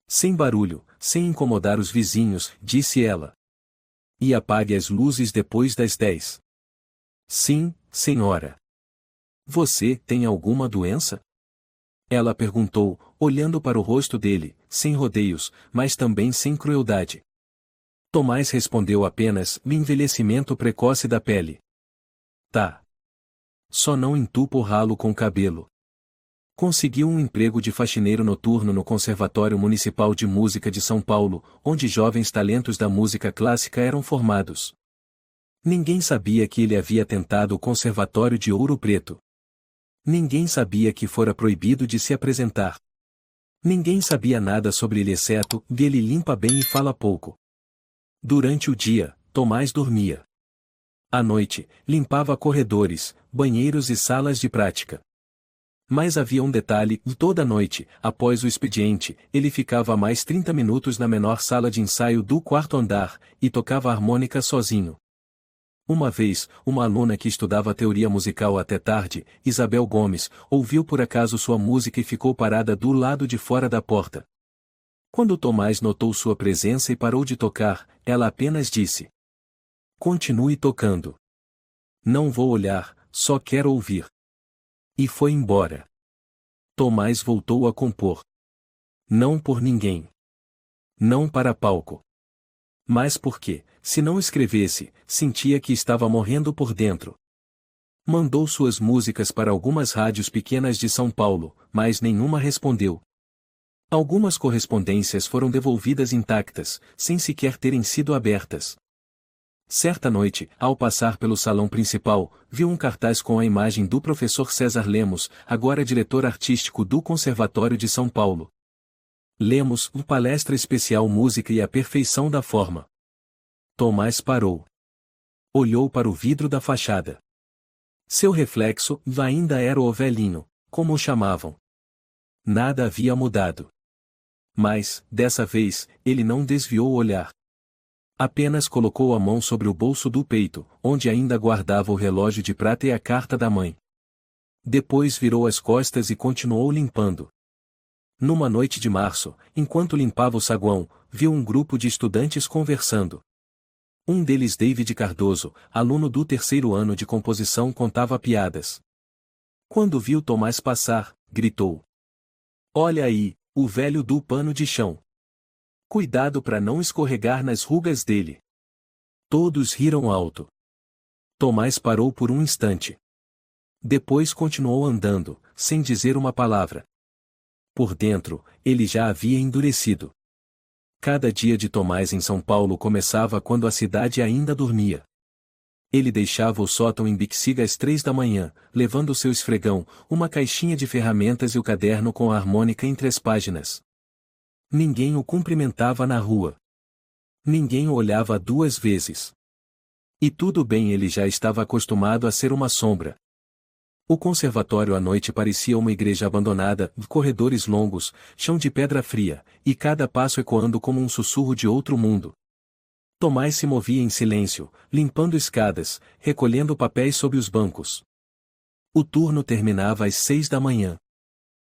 Sem barulho, sem incomodar os vizinhos, disse ela. E apague as luzes depois das 10. Sim, senhora. Você tem alguma doença? Ela perguntou, olhando para o rosto dele, sem rodeios, mas também sem crueldade. Tomás respondeu apenas, o envelhecimento precoce da pele. Tá. Só não entupa o ralo com cabelo. Conseguiu um emprego de faxineiro noturno no Conservatório Municipal de Música de São Paulo, onde jovens talentos da música clássica eram formados. Ninguém sabia que ele havia tentado o Conservatório de Ouro Preto. Ninguém sabia que fora proibido de se apresentar. Ninguém sabia nada sobre ele exceto que ele limpa bem e fala pouco. Durante o dia, Tomás dormia. À noite, limpava corredores, banheiros e salas de prática. Mas havia um detalhe, toda noite, após o expediente, ele ficava mais 30 minutos na menor sala de ensaio do quarto andar, e tocava harmônica sozinho. Uma vez, uma aluna que estudava teoria musical até tarde, Isabel Gomes, ouviu por acaso sua música e ficou parada do lado de fora da porta. Quando Tomás notou sua presença e parou de tocar, ela apenas disse: "Continue tocando. Não vou olhar, só quero ouvir." E foi embora. Tomás voltou a compor. Não por ninguém. Não para palco. Mas porque, se não escrevesse, sentia que estava morrendo por dentro. Mandou suas músicas para algumas rádios pequenas de São Paulo, mas nenhuma respondeu. Algumas correspondências foram devolvidas intactas, sem sequer terem sido abertas. Certa noite, ao passar pelo salão principal, viu um cartaz com a imagem do professor César Lemos, agora diretor artístico do Conservatório de São Paulo. Lemos, palestra especial Música e a Perfeição da Forma. Tomás parou. Olhou para o vidro da fachada. Seu reflexo ainda era o velhinho, como o chamavam. Nada havia mudado. Mas, dessa vez, ele não desviou o olhar. Apenas colocou a mão sobre o bolso do peito, onde ainda guardava o relógio de prata e a carta da mãe. Depois virou as costas e continuou limpando. Numa noite de março, enquanto limpava o saguão, viu um grupo de estudantes conversando. Um deles, David Cardoso, aluno do 3º ano de composição, contava piadas. Quando viu Tomás passar, gritou: "Olha aí, o velho do pano de chão. Cuidado para não escorregar nas rugas dele." Todos riram alto. Tomás parou por um instante. Depois continuou andando, sem dizer uma palavra. Por dentro, ele já havia endurecido. Cada dia de Tomás em São Paulo começava quando a cidade ainda dormia. Ele deixava o sótão em Bixiga às 3 da manhã, levando seu esfregão, uma caixinha de ferramentas e o caderno com a harmônica entre as páginas. Ninguém o cumprimentava na rua. Ninguém o olhava 2 vezes. E tudo bem, ele já estava acostumado a ser uma sombra. O conservatório à noite parecia uma igreja abandonada, corredores longos, chão de pedra fria, e cada passo ecoando como um sussurro de outro mundo. Tomás se movia em silêncio, limpando escadas, recolhendo papéis sob os bancos. O turno terminava às 6 da manhã.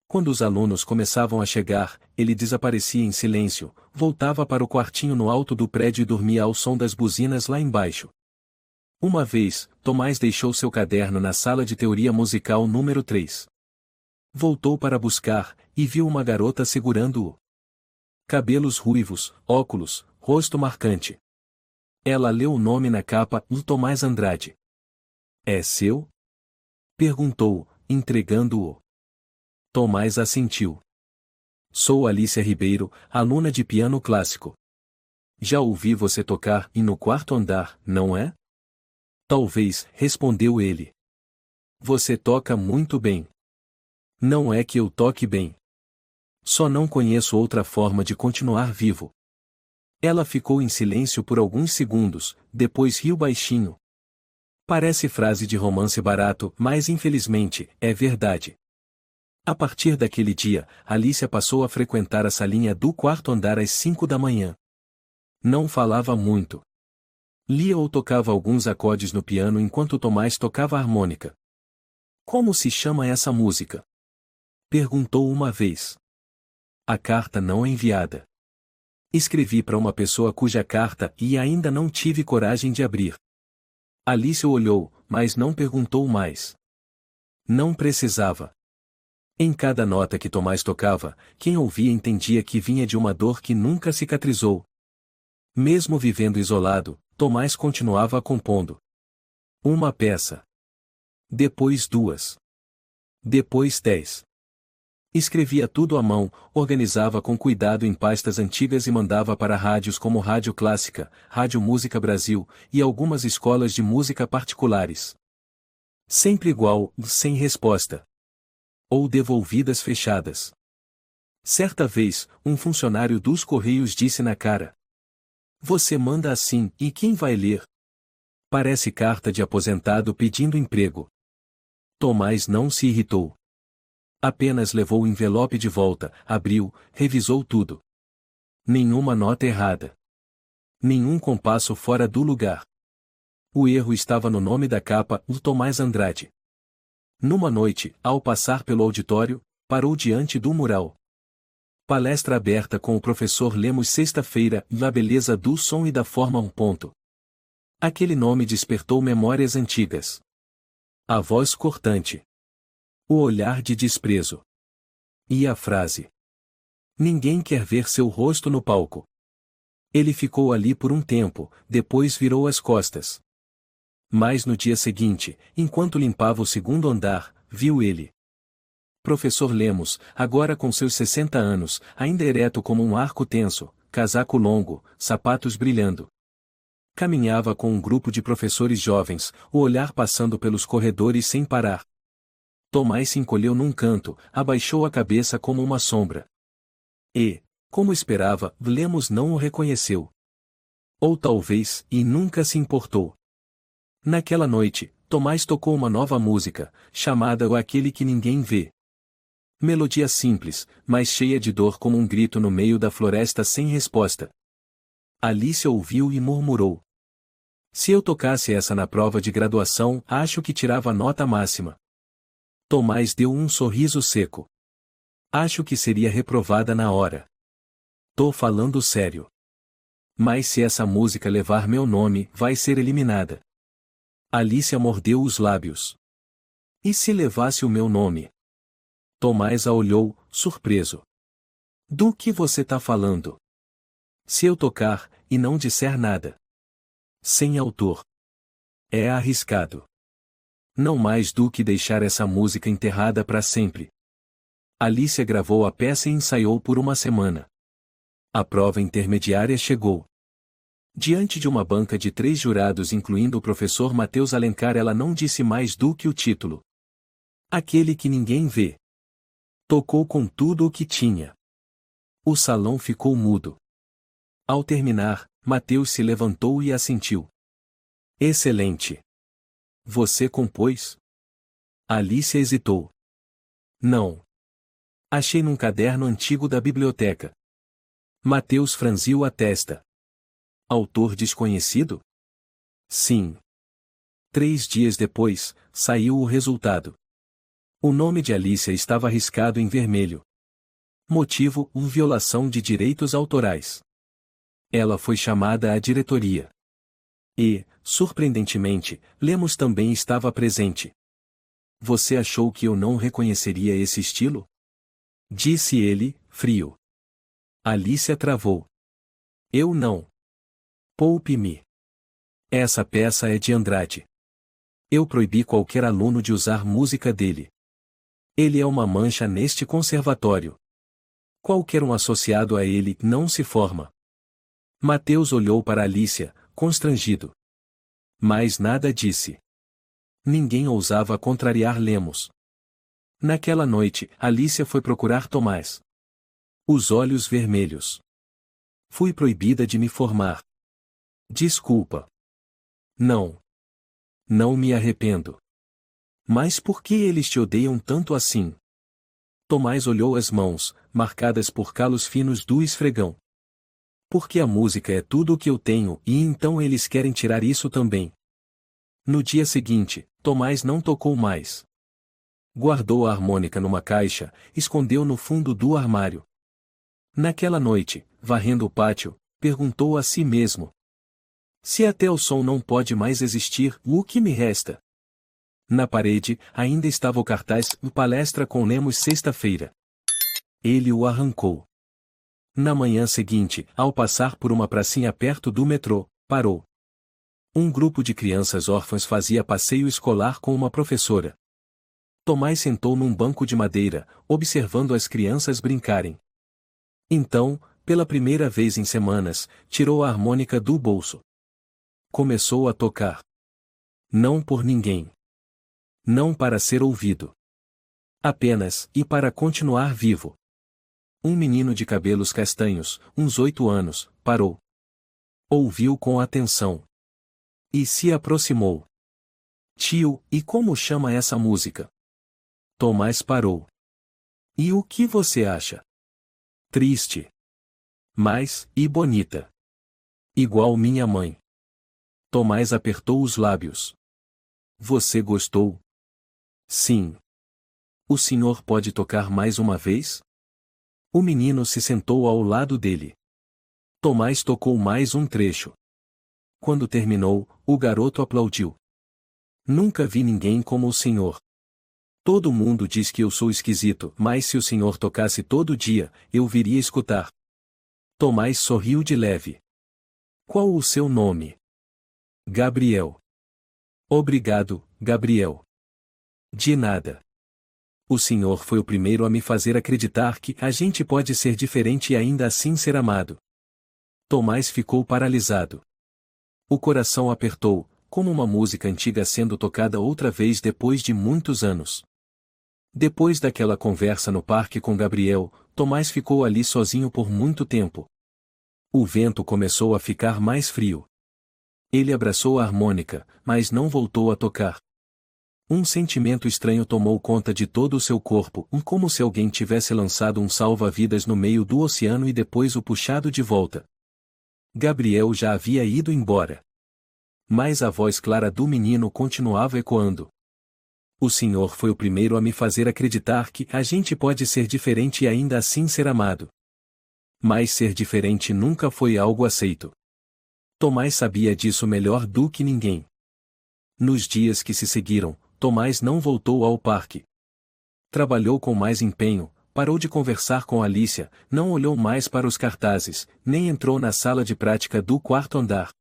Quando os alunos começavam a chegar, ele desaparecia em silêncio, voltava para o quartinho no alto do prédio e dormia ao som das buzinas lá embaixo. Uma vez, Tomás deixou seu caderno na sala de teoria musical número 3. Voltou para buscar, e viu uma garota segurando-o. Cabelos ruivos, óculos, rosto marcante. Ela leu o nome na capa, Tomás Andrade. É seu? Perguntou, entregando-o. Tomás assentiu. Sou Alicia Ribeiro, aluna de piano clássico. Já ouvi você tocar e no quarto andar, não é? Talvez, respondeu ele. Você toca muito bem. Não é que eu toque bem. Só não conheço outra forma de continuar vivo. Ela ficou em silêncio por alguns segundos, depois riu baixinho. Parece frase de romance barato, mas infelizmente, é verdade. A partir daquele dia, Alicia passou a frequentar a salinha do quarto andar às 5 da manhã. Não falava muito. Lia ou tocava alguns acordes no piano enquanto Tomás tocava a harmônica. Como se chama essa música? Perguntou uma vez. A carta não é enviada. Escrevi para uma pessoa cuja carta e ainda não tive coragem de abrir. Alicia olhou, mas não perguntou mais. Não precisava. Em cada nota que Tomás tocava, quem ouvia entendia que vinha de uma dor que nunca cicatrizou. Mesmo vivendo isolado, Tomás continuava compondo. Uma peça. Depois 2. Depois 10. Escrevia tudo à mão, organizava com cuidado em pastas antigas e mandava para rádios como Rádio Clássica, Rádio Música Brasil, e algumas escolas de música particulares. Sempre igual, sem resposta. Ou devolvidas fechadas. Certa vez, um funcionário dos Correios disse na cara. Você manda assim, e quem vai ler? Parece carta de aposentado pedindo emprego. Tomás não se irritou. Apenas levou o envelope de volta, abriu, revisou tudo. Nenhuma nota errada. Nenhum compasso fora do lugar. O erro estava no nome da capa, Tomás Andrade. Numa noite, ao passar pelo auditório, parou diante do mural. Palestra aberta com o professor Lemos sexta-feira, La beleza do som e da forma . Aquele nome despertou memórias antigas. A voz cortante. O olhar de desprezo. E a frase. Ninguém quer ver seu rosto no palco. Ele ficou ali por um tempo, depois virou as costas. Mas no dia seguinte, enquanto limpava o segundo andar, viu ele. Professor Lemos, agora com seus 60 anos, ainda ereto como um arco tenso, casaco longo, sapatos brilhando. Caminhava com um grupo de professores jovens, o olhar passando pelos corredores sem parar. Tomás se encolheu num canto, abaixou a cabeça como uma sombra. E, como esperava, Lemos não o reconheceu. Ou talvez, e nunca se importou. Naquela noite, Tomás tocou uma nova música, chamada O Aquele que Ninguém Vê. Melodia simples, mas cheia de dor como um grito no meio da floresta sem resposta. Alicia ouviu e murmurou. Se eu tocasse essa na prova de graduação, acho que tirava a nota máxima. Tomás deu um sorriso seco. Acho que seria reprovada na hora. Tô falando sério. Mas se essa música levar meu nome, vai ser eliminada. Alicia mordeu os lábios. E se levasse o meu nome? Tomás a olhou, surpreso. Do que você tá falando? Se eu tocar, e não disser nada. Sem autor. É arriscado. Não mais do que deixar essa música enterrada para sempre. Alicia gravou a peça e ensaiou por uma semana. A prova intermediária chegou. Diante de uma banca de 3 jurados incluindo o professor Matheus Alencar, ela não disse mais do que o título. Aquele que ninguém vê. Tocou com tudo o que tinha. O salão ficou mudo. Ao terminar, Matheus se levantou e assentiu. Excelente. Você compôs? Alicia hesitou. Não. Achei num caderno antigo da biblioteca. Matheus franziu a testa. Autor desconhecido? Sim. 3 dias depois, saiu o resultado. O nome de Alicia estava riscado em vermelho. Motivo: violação de direitos autorais. Ela foi chamada à diretoria. E, surpreendentemente, Lemos também estava presente. Você achou que eu não reconheceria esse estilo? Disse ele, frio. Alicia travou. Eu não. Poupe-me. Essa peça é de Andrade. Eu proibi qualquer aluno de usar música dele. Ele é uma mancha neste conservatório. Qualquer um associado a ele não se forma. Mateus olhou para Alicia, constrangido. Mas nada disse. Ninguém ousava contrariar Lemos. Naquela noite, Alicia foi procurar Tomás. Os olhos vermelhos. Fui proibida de me formar. Desculpa. Não. Não me arrependo. Mas por que eles te odeiam tanto assim? Tomás olhou as mãos, marcadas por calos finos do esfregão. Porque a música é tudo o que eu tenho e então eles querem tirar isso também. No dia seguinte, Tomás não tocou mais. Guardou a harmônica numa caixa, escondeu no fundo do armário. Naquela noite, varrendo o pátio, perguntou a si mesmo: se até o som não pode mais existir, o que me resta? Na parede, ainda estava o cartaz Palestra com Lemos sexta-feira. Ele o arrancou. Na manhã seguinte, ao passar por uma pracinha perto do metrô, parou. Um grupo de crianças órfãs fazia passeio escolar com uma professora. Tomás sentou num banco de madeira, observando as crianças brincarem. Então, pela primeira vez em semanas, tirou a harmônica do bolso. Começou a tocar. Não por ninguém. Não para ser ouvido. Apenas, e para continuar vivo. Um menino de cabelos castanhos, uns 8 anos, parou. Ouviu com atenção. E se aproximou. Tio, e como chama essa música? Tomás parou. E o que você acha? Triste. Mas, e bonita. Igual minha mãe. Tomás apertou os lábios. Você gostou? Sim. O senhor pode tocar mais uma vez? O menino se sentou ao lado dele. Tomás tocou mais um trecho. Quando terminou, o garoto aplaudiu. Nunca vi ninguém como o senhor. Todo mundo diz que eu sou esquisito, mas se o senhor tocasse todo dia, eu viria escutar. Tomás sorriu de leve. Qual o seu nome? Gabriel. Obrigado, Gabriel. De nada. O senhor foi o primeiro a me fazer acreditar que a gente pode ser diferente e ainda assim ser amado. Tomás ficou paralisado. O coração apertou, como uma música antiga sendo tocada outra vez depois de muitos anos. Depois daquela conversa no parque com Gabriel, Tomás ficou ali sozinho por muito tempo. O vento começou a ficar mais frio. Ele abraçou a harmônica, mas não voltou a tocar. Um sentimento estranho tomou conta de todo o seu corpo, como se alguém tivesse lançado um salva-vidas no meio do oceano e depois o puxado de volta. Gabriel já havia ido embora. Mas a voz clara do menino continuava ecoando. O senhor foi o primeiro a me fazer acreditar que a gente pode ser diferente e ainda assim ser amado. Mas ser diferente nunca foi algo aceito. Tomás sabia disso melhor do que ninguém. Nos dias que se seguiram, Tomás não voltou ao parque. Trabalhou com mais empenho, parou de conversar com Alicia, não olhou mais para os cartazes, nem entrou na sala de prática do quarto andar.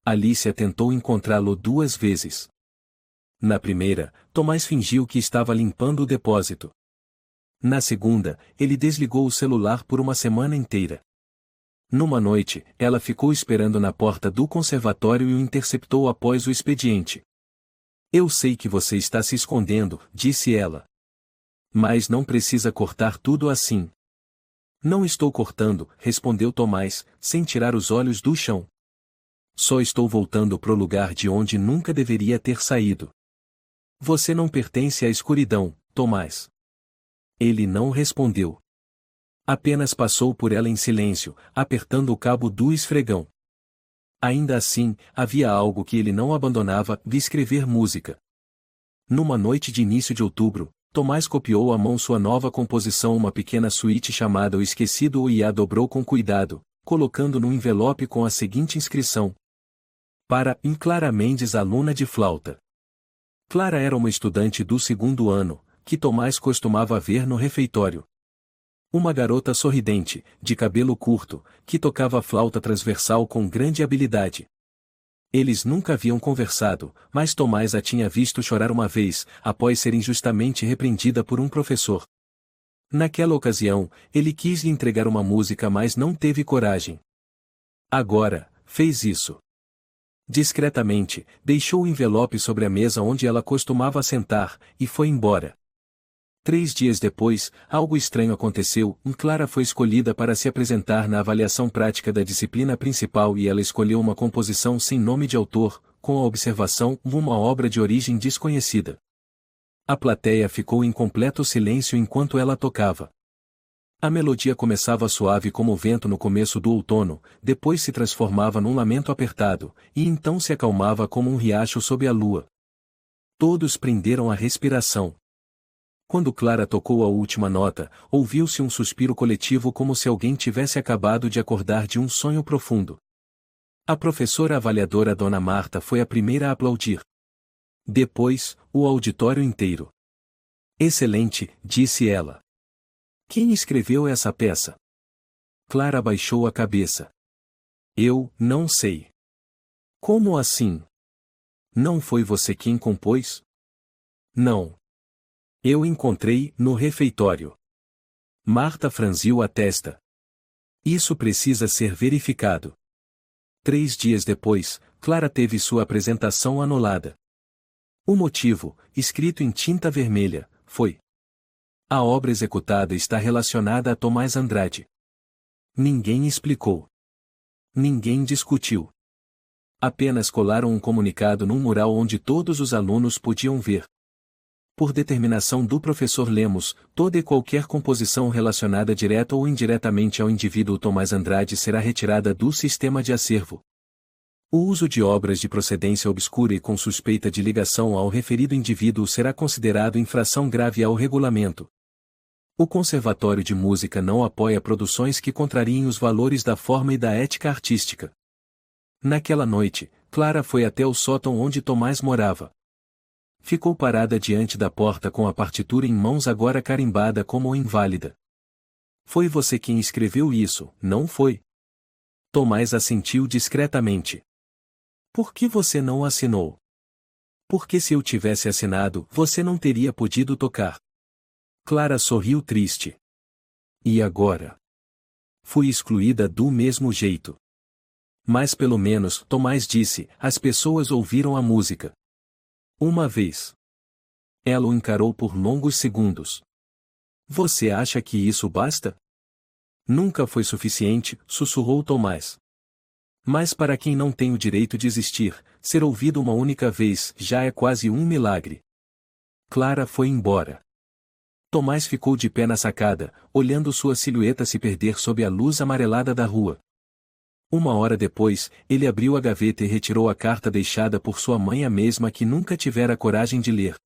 Alicia tentou encontrá-lo 2 vezes. Na primeira, Tomás fingiu que estava limpando o depósito. Na segunda, ele desligou o celular por uma semana inteira. Numa noite, ela ficou esperando na porta do conservatório e o interceptou após o expediente. Eu sei que você está se escondendo, disse ela. Mas não precisa cortar tudo assim. Não estou cortando, respondeu Tomás, sem tirar os olhos do chão. Só estou voltando pro lugar de onde nunca deveria ter saído. Você não pertence à escuridão, Tomás. Ele não respondeu. Apenas passou por ela em silêncio, apertando o cabo do esfregão. Ainda assim, havia algo que ele não abandonava, de escrever música. Numa noite de início de outubro, Tomás copiou à mão sua nova composição, uma pequena suíte chamada O Esquecido, e a dobrou com cuidado, colocando no envelope com a seguinte inscrição: para Clara Mendes, aluna de flauta. Clara era uma estudante do segundo ano, que Tomás costumava ver no refeitório. Uma garota sorridente, de cabelo curto, que tocava flauta transversal com grande habilidade. Eles nunca haviam conversado, mas Tomás a tinha visto chorar uma vez, após ser injustamente repreendida por um professor. Naquela ocasião, ele quis lhe entregar uma música, mas não teve coragem. Agora, fez isso. Discretamente, deixou o envelope sobre a mesa onde ela costumava sentar, e foi embora. 3 dias depois, algo estranho aconteceu. Clara foi escolhida para se apresentar na avaliação prática da disciplina principal e ela escolheu uma composição sem nome de autor, com a observação, uma obra de origem desconhecida. A plateia ficou em completo silêncio enquanto ela tocava. A melodia começava suave como o vento no começo do outono, depois se transformava num lamento apertado, e então se acalmava como um riacho sob a lua. Todos prenderam a respiração. Quando Clara tocou a última nota, ouviu-se um suspiro coletivo como se alguém tivesse acabado de acordar de um sonho profundo. A professora avaliadora Dona Marta foi a primeira a aplaudir. Depois, o auditório inteiro. "Excelente", disse ela. "Quem escreveu essa peça?" Clara baixou a cabeça. "Eu não sei." "Como assim? Não foi você quem compôs?" "Não. Eu encontrei no refeitório." Marta franziu a testa. "Isso precisa ser verificado." 3 dias depois, Clara teve sua apresentação anulada. O motivo, escrito em tinta vermelha, foi: "A obra executada está relacionada a Tomás Andrade." Ninguém explicou. Ninguém discutiu. Apenas colaram um comunicado num mural onde todos os alunos podiam ver. Por determinação do professor Lemos, toda e qualquer composição relacionada direta ou indiretamente ao indivíduo Tomás Andrade será retirada do sistema de acervo. O uso de obras de procedência obscura e com suspeita de ligação ao referido indivíduo será considerado infração grave ao regulamento. O Conservatório de Música não apoia produções que contrariem os valores da forma e da ética artística. Naquela noite, Clara foi até o sótão onde Tomás morava. Ficou parada diante da porta com a partitura em mãos, agora carimbada como inválida. "Foi você quem escreveu isso, não foi?" Tomás assentiu discretamente. "Por que você não assinou?" "Porque se eu tivesse assinado, você não teria podido tocar." Clara sorriu triste. "E agora?" "Fui excluída do mesmo jeito." "Mas pelo menos", Tomás disse, "as pessoas ouviram a música." Uma vez. Ela o encarou por longos segundos. "Você acha que isso basta?" "Nunca foi suficiente", sussurrou Tomás. "Mas para quem não tem o direito de existir, ser ouvido uma única vez já é quase um milagre." Clara foi embora. Tomás ficou de pé na sacada, olhando sua silhueta se perder sob a luz amarelada da rua. 1 hora depois, ele abriu a gaveta e retirou a carta deixada por sua mãe, a mesma que nunca tivera coragem de ler.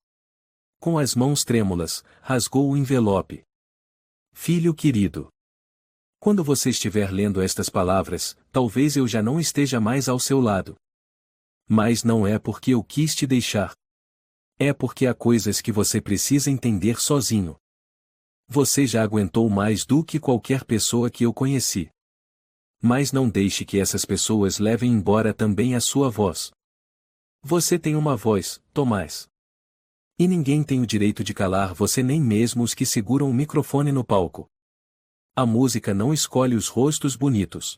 Com as mãos trêmulas, rasgou o envelope. "Filho querido. Quando você estiver lendo estas palavras, talvez eu já não esteja mais ao seu lado. Mas não é porque eu quis te deixar. É porque há coisas que você precisa entender sozinho. Você já aguentou mais do que qualquer pessoa que eu conheci. Mas não deixe que essas pessoas levem embora também a sua voz. Você tem uma voz, Tomás. E ninguém tem o direito de calar você, nem mesmo os que seguram o microfone no palco. A música não escolhe os rostos bonitos.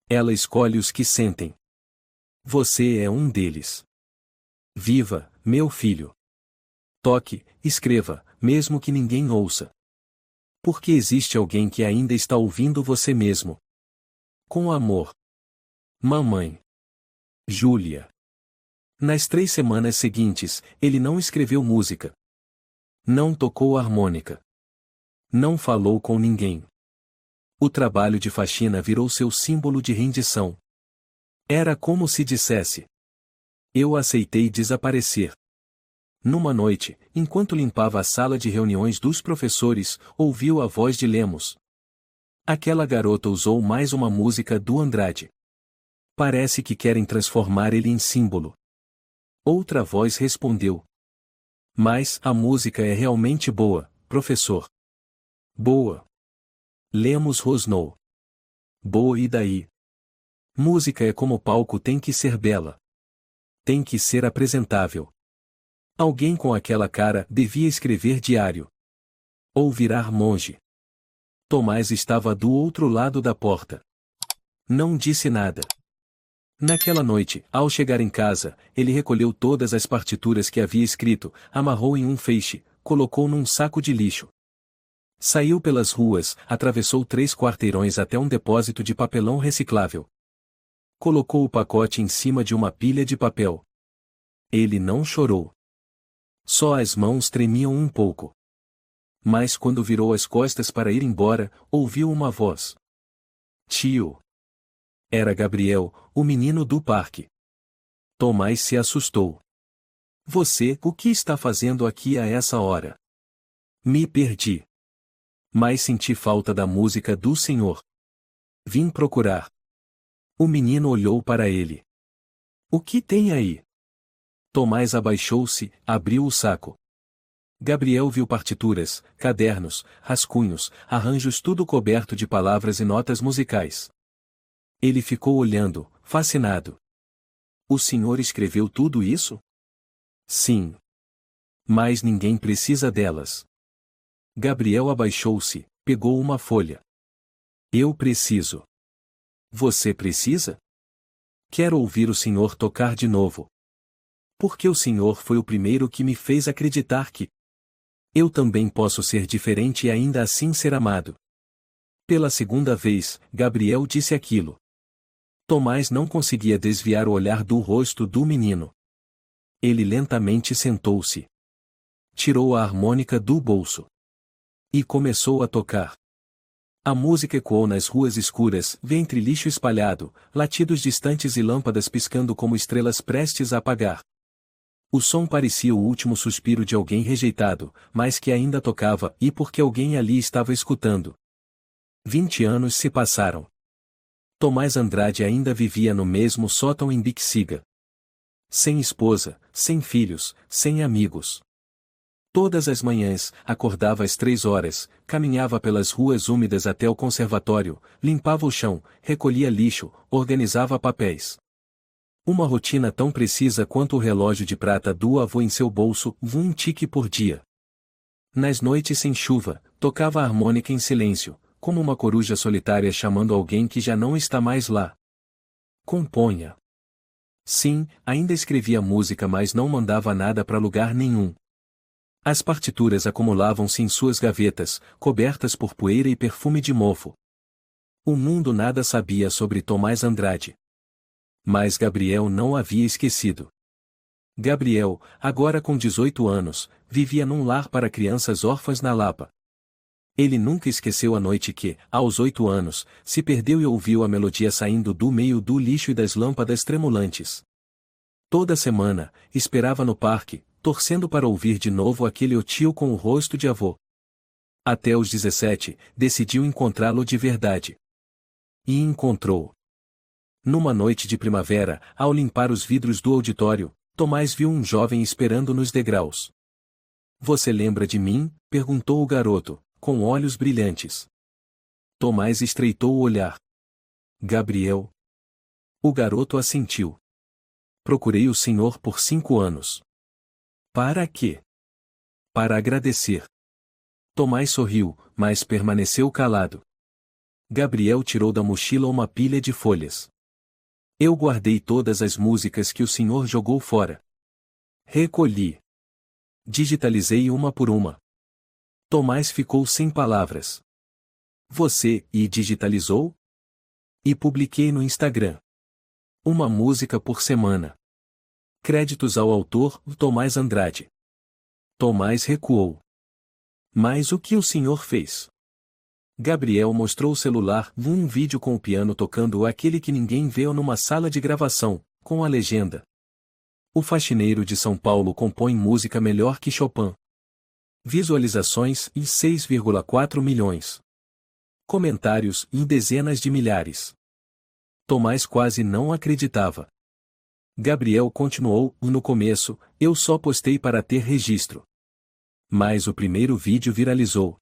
Ela escolhe os que sentem. Você é um deles. Viva, meu filho. Toque, escreva, mesmo que ninguém ouça. Porque existe alguém que ainda está ouvindo você mesmo. Com amor. Mamãe. Júlia." Nas 3 semanas seguintes, ele não escreveu música. Não tocou harmônica. Não falou com ninguém. O trabalho de faxina virou seu símbolo de rendição. Era como se dissesse: "Eu aceitei desaparecer." Numa noite, enquanto limpava a sala de reuniões dos professores, ouviu a voz de Lemos. Aquela garota usou mais uma música do Andrade. Parece que querem transformar ele em símbolo. Outra voz respondeu: Mas a música é realmente boa, professor. Boa. Lemos rosnou. Boa e daí? Música é como palco, tem que ser bela. Tem que ser apresentável. Alguém com aquela cara devia escrever diário. Ou virar monge. Tomás estava do outro lado da porta. Não disse nada. Naquela noite, ao chegar em casa, ele recolheu todas as partituras que havia escrito, amarrou em um feixe, colocou num saco de lixo. Saiu pelas ruas, atravessou 3 quarteirões até um depósito de papelão reciclável. Colocou o pacote em cima de uma pilha de papel. Ele não chorou. Só as mãos tremiam um pouco. Mas quando virou as costas para ir embora, ouviu uma voz. Tio. Era Gabriel, o menino do parque. Tomás se assustou. Você, o que está fazendo aqui a essa hora? Me perdi. Mas senti falta da música do Senhor. Vim procurar. O menino olhou para ele. O que tem aí? Tomás abaixou-se, abriu o saco. Gabriel viu partituras, cadernos, rascunhos, arranjos, tudo coberto de palavras e notas musicais. Ele ficou olhando, fascinado. O senhor escreveu tudo isso? Sim. Mas ninguém precisa delas. Gabriel abaixou-se, pegou uma folha. Eu preciso. Você precisa? Quero ouvir o senhor tocar de novo. Porque o senhor foi o primeiro que me fez acreditar que eu também posso ser diferente e ainda assim ser amado. Pela segunda vez, Gabriel disse aquilo. Tomás não conseguia desviar o olhar do rosto do menino. Ele lentamente sentou-se. Tirou a harmônica do bolso. E começou a tocar. A música ecoou nas ruas escuras, ventre lixo espalhado, latidos distantes e lâmpadas piscando como estrelas prestes a apagar. O som parecia o último suspiro de alguém rejeitado, mas que ainda tocava, e porque alguém ali estava escutando. 20 anos se passaram. Tomás Andrade ainda vivia no mesmo sótão em Bixiga. Sem esposa, sem filhos, sem amigos. Todas as manhãs, acordava às 3 horas, caminhava pelas ruas úmidas até o conservatório, limpava o chão, recolhia lixo, organizava papéis. Uma rotina tão precisa quanto o relógio de prata do avô em seu bolso, um tique por dia. Nas noites sem chuva, tocava a harmônica em silêncio, como uma coruja solitária chamando alguém que já não está mais lá. Componha. Sim, ainda escrevia música, mas não mandava nada para lugar nenhum. As partituras acumulavam-se em suas gavetas, cobertas por poeira e perfume de mofo. O mundo nada sabia sobre Tomás Andrade. Mas Gabriel não havia esquecido. Gabriel, agora com 18 anos, vivia num lar para crianças órfãs na Lapa. Ele nunca esqueceu a noite que, aos 8 anos, se perdeu e ouviu a melodia saindo do meio do lixo e das lâmpadas tremulantes. Toda semana, esperava no parque, torcendo para ouvir de novo aquele tio com o rosto de avô. Até os 17, decidiu encontrá-lo de verdade. E encontrou. Numa noite de primavera, ao limpar os vidros do auditório, Tomás viu um jovem esperando nos degraus. Você lembra de mim? Perguntou o garoto, com olhos brilhantes. Tomás estreitou o olhar. Gabriel. O garoto assentiu. Procurei o senhor por 5 anos. Para quê? Para agradecer. Tomás sorriu, mas permaneceu calado. Gabriel tirou da mochila uma pilha de folhas. Eu guardei todas as músicas que o senhor jogou fora. Recolhi. Digitalizei uma por uma. Tomás ficou sem palavras. Você, e digitalizou? E publiquei no Instagram. Uma música por semana. Créditos ao autor, Tomás Andrade. Tomás recuou. Mas o que o senhor fez? Gabriel mostrou o celular, um vídeo com o piano tocando aquele que ninguém vê numa sala de gravação, com a legenda. O faxineiro de São Paulo compõe música melhor que Chopin. Visualizações em 6,4 milhões. Comentários em dezenas de milhares. Tomás quase não acreditava. Gabriel continuou: no começo, eu só postei para ter registro. Mas o primeiro vídeo viralizou.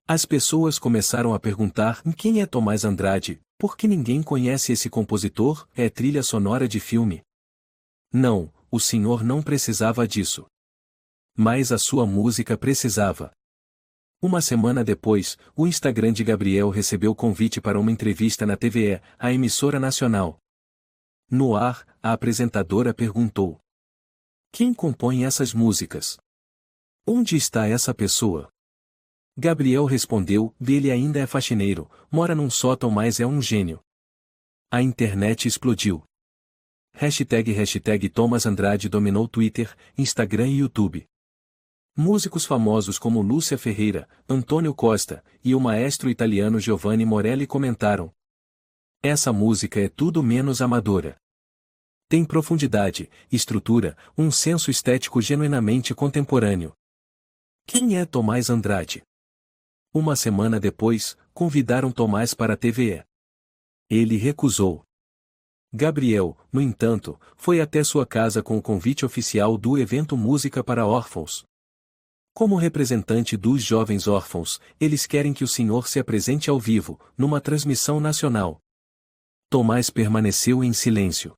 As pessoas começaram a perguntar: quem é Tomás Andrade? Por que ninguém conhece esse compositor? É trilha sonora de filme. Não, o senhor não precisava disso. Mas a sua música precisava. Uma semana depois, o Instagram de Gabriel recebeu convite para uma entrevista na TVE, a emissora nacional. No ar, a apresentadora perguntou: quem compõe essas músicas? Onde está essa pessoa? Gabriel respondeu: ele ainda é faxineiro, mora num sótão, mas é um gênio. A internet explodiu. Hashtag Tomás Andrade dominou Twitter, Instagram e YouTube. Músicos famosos como Lúcia Ferreira, Antônio Costa e o maestro italiano Giovanni Morelli comentaram: essa música é tudo menos amadora. Tem profundidade, estrutura, um senso estético genuinamente contemporâneo. Quem é Tomás Andrade? Uma semana depois, convidaram Tomás para a TVE. Ele recusou. Gabriel, no entanto, foi até sua casa com o convite oficial do evento Música para Órfãos. Como representante dos jovens órfãos, eles querem que o senhor se apresente ao vivo, numa transmissão nacional. Tomás permaneceu em silêncio.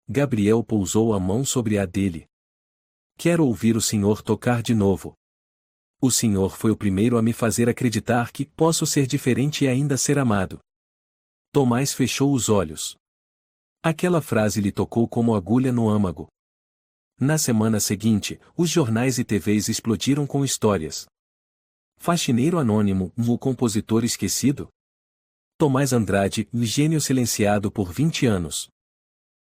Gabriel pousou a mão sobre a dele. Quero ouvir o senhor tocar de novo. O senhor foi o primeiro a me fazer acreditar que posso ser diferente e ainda ser amado. Tomás fechou os olhos. Aquela frase lhe tocou como agulha no âmago. Na semana seguinte, os jornais e TVs explodiram com histórias. Faxineiro anônimo, o compositor esquecido? Tomás Andrade, o gênio silenciado por 20 anos.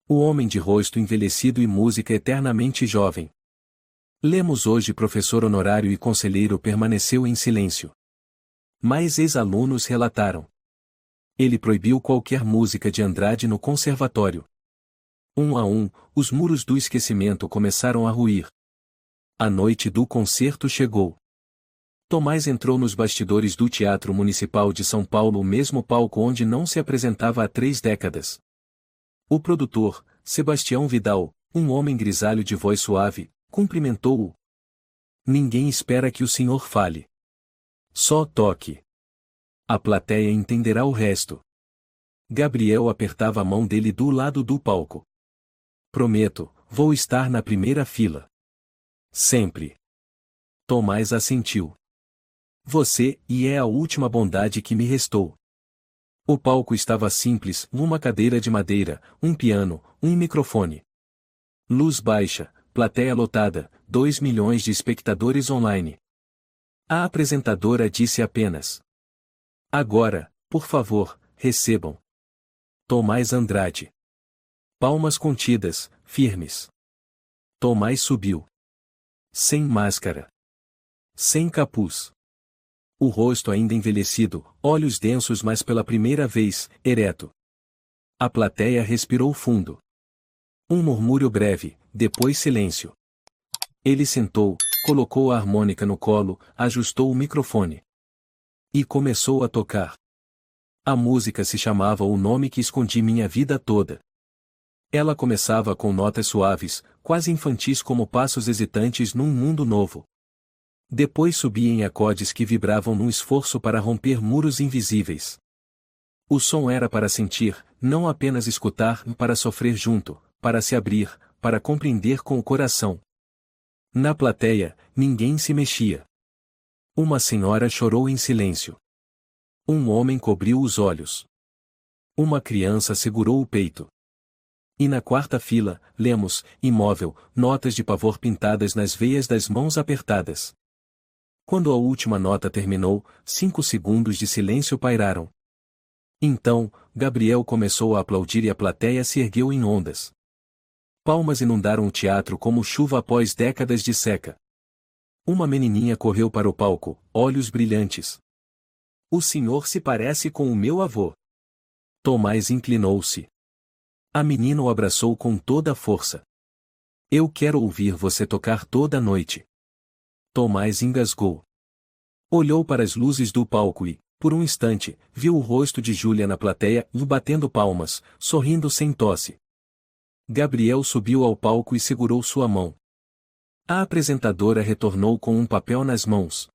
O homem de rosto envelhecido e música eternamente jovem. Lemos hoje: professor honorário e conselheiro permaneceu em silêncio. Mas ex-alunos relataram: ele proibiu qualquer música de Andrade no conservatório. Um a um, os muros do esquecimento começaram a ruir. A noite do concerto chegou. Tomás entrou nos bastidores do Teatro Municipal de São Paulo, o mesmo palco onde não se apresentava há 3 décadas. O produtor, Sebastião Vidal, um homem grisalho de voz suave, cumprimentou-o. Ninguém espera que o senhor fale. Só toque. A plateia entenderá o resto. Gabriel apertava a mão dele do lado do palco. Prometo, vou estar na primeira fila. Sempre. Tomás assentiu. Você, e é a última bondade que me restou. O palco estava simples: uma cadeira de madeira, um piano, um microfone. Luz baixa, plateia lotada, 2 milhões de espectadores online. A apresentadora disse apenas: agora, por favor, recebam Tomás Andrade. Palmas contidas, firmes. Tomás subiu. Sem máscara. Sem capuz. O rosto ainda envelhecido, olhos densos, mas pela primeira vez, ereto. A plateia respirou fundo. Um murmúrio breve, depois silêncio. Ele sentou, colocou a harmônica no colo, ajustou o microfone. E começou a tocar. A música se chamava O Nome que Escondi Minha Vida Toda. Ela começava com notas suaves, quase infantis, como passos hesitantes num mundo novo. Depois subia em acordes que vibravam num esforço para romper muros invisíveis. O som era para sentir, não apenas escutar, para sofrer junto, para se abrir, para compreender com o coração. Na plateia, ninguém se mexia. Uma senhora chorou em silêncio. Um homem cobriu os olhos. Uma criança segurou o peito. E na quarta fila, lemos, imóvel, notas de pavor pintadas nas veias das mãos apertadas. Quando a última nota terminou, 5 segundos de silêncio pairaram. Então, Gabriel começou a aplaudir e a plateia se ergueu em ondas. Palmas inundaram o teatro como chuva após décadas de seca. Uma menininha correu para o palco, olhos brilhantes. O senhor se parece com o meu avô. Tomás inclinou-se. A menina o abraçou com toda a força. Eu quero ouvir você tocar toda a noite. Tomás engasgou. Olhou para as luzes do palco e, por um instante, viu o rosto de Júlia na plateia, batendo palmas, sorrindo sem tosse. Gabriel subiu ao palco e segurou sua mão. A apresentadora retornou com um papel nas mãos.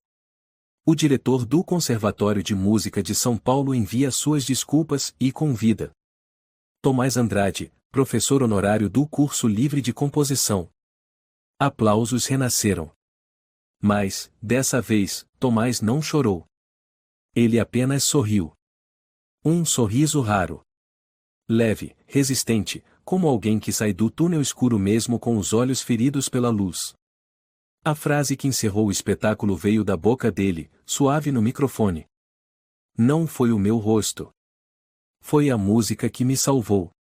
O diretor do Conservatório de Música de São Paulo envia suas desculpas e convida Tomás Andrade, professor honorário do curso livre de composição. Aplausos renasceram. Mas, dessa vez, Tomás não chorou. Ele apenas sorriu. Um sorriso raro. Leve, resistente, como alguém que sai do túnel escuro mesmo com os olhos feridos pela luz. A frase que encerrou o espetáculo veio da boca dele, suave no microfone. Não foi o meu rosto. Foi a música que me salvou.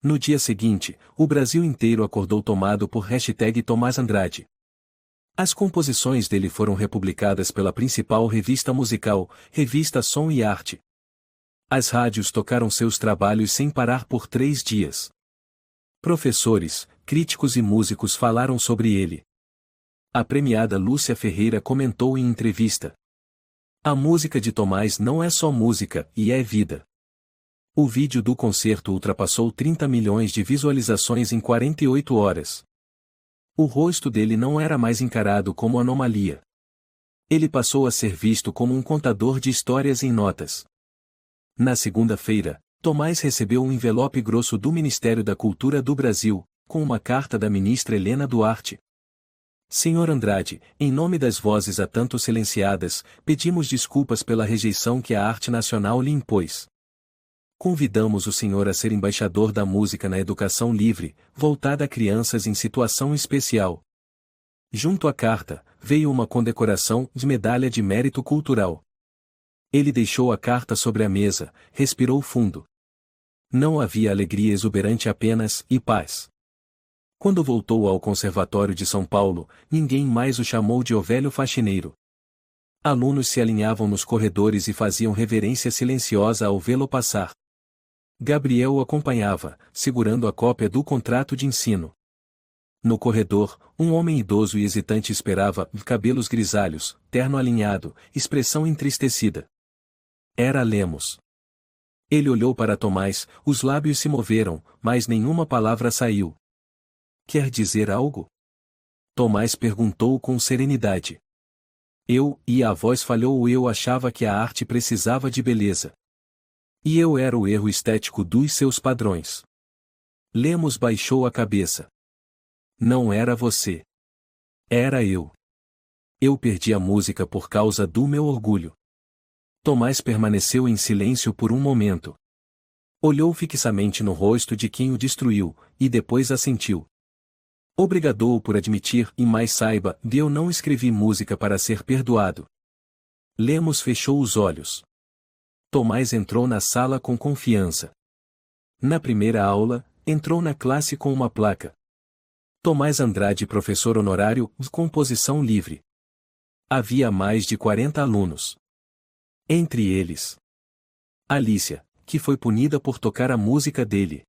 No dia seguinte, o Brasil inteiro acordou tomado por #Tomás Andrade. As composições dele foram republicadas pela principal revista musical, Revista Som e Arte. As rádios tocaram seus trabalhos sem parar por 3 dias. Professores, críticos e músicos falaram sobre ele. A premiada Lúcia Ferreira comentou em entrevista: "A música de Tomás não é só música, e é vida." O vídeo do concerto ultrapassou 30 milhões de visualizações em 48 horas. O rosto dele não era mais encarado como anomalia. Ele passou a ser visto como um contador de histórias em notas. Na segunda-feira, Tomás recebeu um envelope grosso do Ministério da Cultura do Brasil, com uma carta da ministra Helena Duarte. "Senhor Andrade, em nome das vozes há tanto silenciadas, pedimos desculpas pela rejeição que a arte nacional lhe impôs. Convidamos o senhor a ser embaixador da música na educação livre, voltada a crianças em situação especial." Junto à carta, veio uma condecoração de Medalha de Mérito Cultural. Ele deixou a carta sobre a mesa, respirou fundo. Não havia alegria exuberante apenas, e paz. Quando voltou ao Conservatório de São Paulo, ninguém mais o chamou de o velho faxineiro. Alunos se alinhavam nos corredores e faziam reverência silenciosa ao vê-lo passar. Gabriel o acompanhava, segurando a cópia do contrato de ensino. No corredor, um homem idoso e hesitante esperava, cabelos grisalhos, terno alinhado, expressão entristecida. Era Lemos. Ele olhou para Tomás, os lábios se moveram, mas nenhuma palavra saiu. "Quer dizer algo?" Tomás perguntou com serenidade. E a voz falhou. "Eu achava que a arte precisava de beleza. E eu era o erro estético dos seus padrões." Lemos baixou a cabeça. "Não era você. Era eu. Eu perdi a música por causa do meu orgulho." Tomás permaneceu em silêncio por um momento. Olhou fixamente no rosto de quem o destruiu, e depois assentiu. "Obrigado por admitir, e mais saiba, eu não escrevi música para ser perdoado." Lemos fechou os olhos. Tomás entrou na sala com confiança. Na primeira aula, entrou na classe com uma placa: Tomás Andrade, professor honorário, composição livre. Havia mais de 40 alunos. Entre eles, Alicia, que foi punida por tocar a música dele.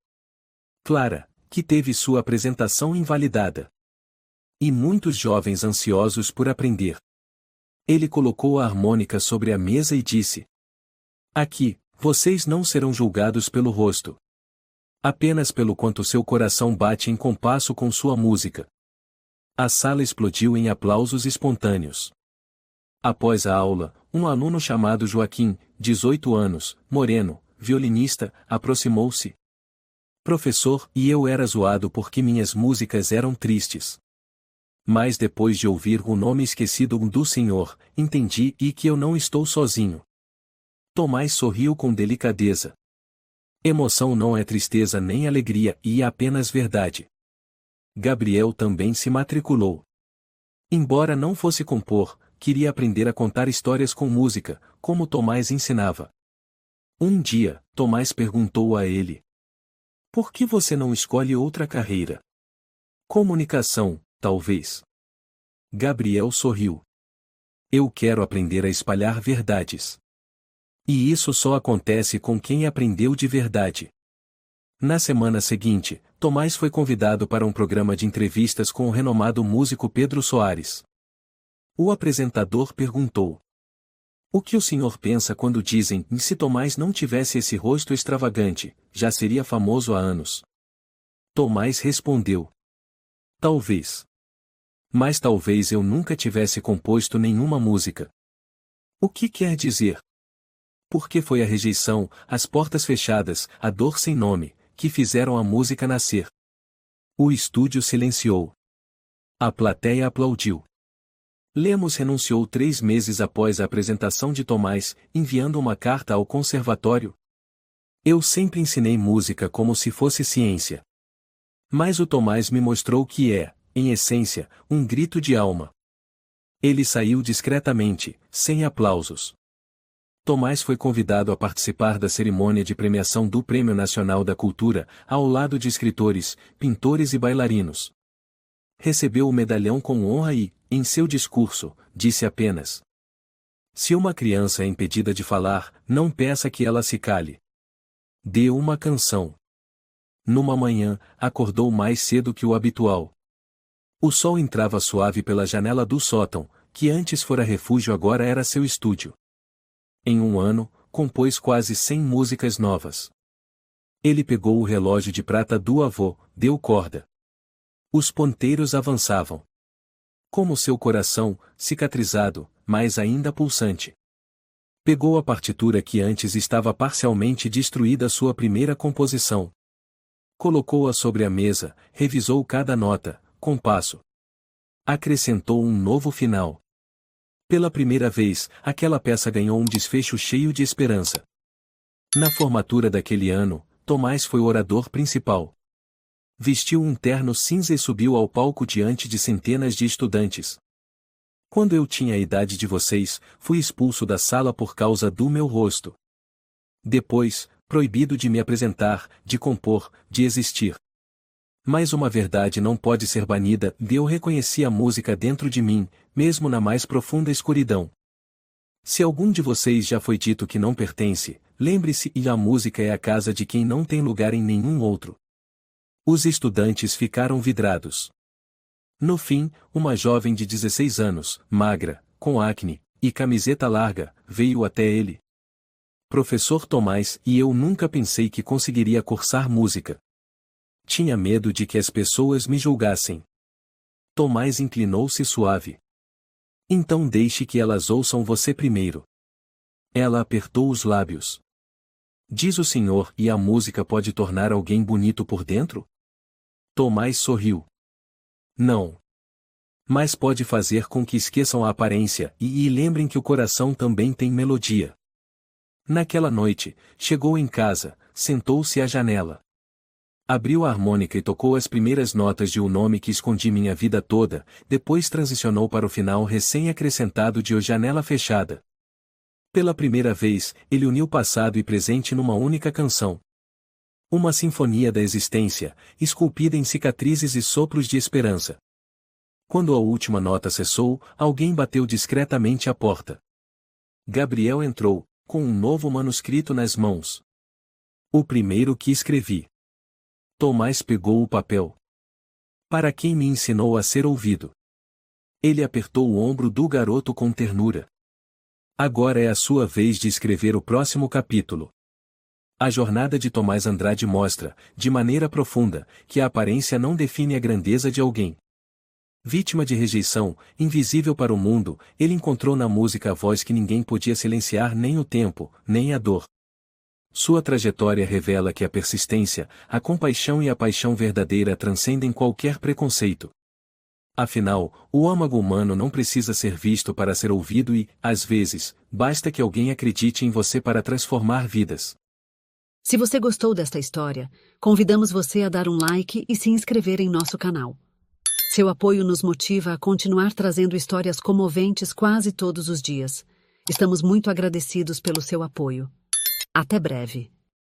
Clara, que teve sua apresentação invalidada. E muitos jovens ansiosos por aprender. Ele colocou a harmônica sobre a mesa e disse: "Aqui, vocês não serão julgados pelo rosto. Apenas pelo quanto seu coração bate em compasso com sua música." A sala explodiu em aplausos espontâneos. Após a aula, um aluno chamado Joaquim, 18 anos, moreno, violinista, aproximou-se. "Professor, e eu era zoado porque minhas músicas eram tristes. Mas depois de ouvir o nome esquecido do senhor, entendi que eu não estou sozinho." Tomás sorriu com delicadeza. Emoção não é tristeza nem alegria, e é apenas verdade. Gabriel também se matriculou. Embora não fosse compor, queria aprender a contar histórias com música, como Tomás ensinava. Um dia, Tomás perguntou a ele: "Por que você não escolhe outra carreira?" "Comunicação, talvez." Gabriel sorriu. "Eu quero aprender a espalhar verdades. E isso só acontece com quem aprendeu de verdade." Na semana seguinte, Tomás foi convidado para um programa de entrevistas com o renomado músico Pedro Soares. O apresentador perguntou: "O que o senhor pensa quando dizem que se Tomás não tivesse esse rosto extravagante, já seria famoso há anos?" Tomás respondeu. Talvez. Mas talvez eu nunca tivesse composto nenhuma música. O que quer dizer? Porque foi a rejeição, as portas fechadas, a dor sem nome, que fizeram a música nascer. O estúdio silenciou. A plateia aplaudiu. Lemos renunciou 3 meses após a apresentação de Tomás, enviando uma carta ao conservatório. Eu sempre ensinei música como se fosse ciência. Mas o Tomás me mostrou que é, em essência, um grito de alma. Ele saiu discretamente, sem aplausos. Tomás foi convidado a participar da cerimônia de premiação do Prêmio Nacional da Cultura, ao lado de escritores, pintores e bailarinos. Recebeu o medalhão com honra e, em seu discurso, disse apenas: se uma criança é impedida de falar, não peça que ela se cale. Dê uma canção. Numa manhã, acordou mais cedo que o habitual. O sol entrava suave pela janela do sótão, que antes fora refúgio agora era seu estúdio. Em um ano, compôs quase 100 músicas novas. Ele pegou o relógio de prata do avô, deu corda. Os ponteiros avançavam. Como seu coração, cicatrizado, mas ainda pulsante. Pegou a partitura que antes estava parcialmente destruída, sua primeira composição. Colocou-a sobre a mesa, revisou cada nota, compasso. Acrescentou um novo final. Pela primeira vez, aquela peça ganhou um desfecho cheio de esperança. Na formatura daquele ano, Tomás foi o orador principal. Vestiu um terno cinza e subiu ao palco diante de centenas de estudantes. Quando eu tinha a idade de vocês, fui expulso da sala por causa do meu rosto. Depois, proibido de me apresentar, de compor, de existir. Mas uma verdade não pode ser banida, e eu reconheci a música dentro de mim, mesmo na mais profunda escuridão. Se algum de vocês já foi dito que não pertence, lembre-se, e a música é a casa de quem não tem lugar em nenhum outro. Os estudantes ficaram vidrados. No fim, uma jovem de 16 anos, magra, com acne, e camiseta larga, veio até ele. Professor Tomás, e eu nunca pensei que conseguiria cursar música. Tinha medo de que as pessoas me julgassem. Tomás inclinou-se suave. Então deixe que elas ouçam você primeiro. Ela apertou os lábios. Diz o senhor, e a música pode tornar alguém bonito por dentro? Tomás sorriu. Não. Mas pode fazer com que esqueçam a aparência, e lembrem que o coração também tem melodia. Naquela noite, chegou em casa, sentou-se à janela. Abriu a harmônica e tocou as primeiras notas de O Nome que Escondi Minha Vida Toda, depois transicionou para o final recém-acrescentado de O Janela Fechada. Pela primeira vez, ele uniu passado e presente numa única canção. Uma sinfonia da existência, esculpida em cicatrizes e sopros de esperança. Quando a última nota cessou, alguém bateu discretamente à porta. Gabriel entrou, com um novo manuscrito nas mãos. O primeiro que escrevi. Tomás pegou o papel. Para quem me ensinou a ser ouvido. Ele apertou o ombro do garoto com ternura. Agora é a sua vez de escrever o próximo capítulo. A jornada de Tomás Andrade mostra, de maneira profunda, que a aparência não define a grandeza de alguém. Vítima de rejeição, invisível para o mundo, ele encontrou na música a voz que ninguém podia silenciar, nem o tempo, nem a dor. Sua trajetória revela que a persistência, a compaixão e a paixão verdadeira transcendem qualquer preconceito. Afinal, o âmago humano não precisa ser visto para ser ouvido e, às vezes, basta que alguém acredite em você para transformar vidas. Se você gostou desta história, convidamos você a dar um like e se inscrever em nosso canal. Seu apoio nos motiva a continuar trazendo histórias comoventes quase todos os dias. Estamos muito agradecidos pelo seu apoio. Até breve.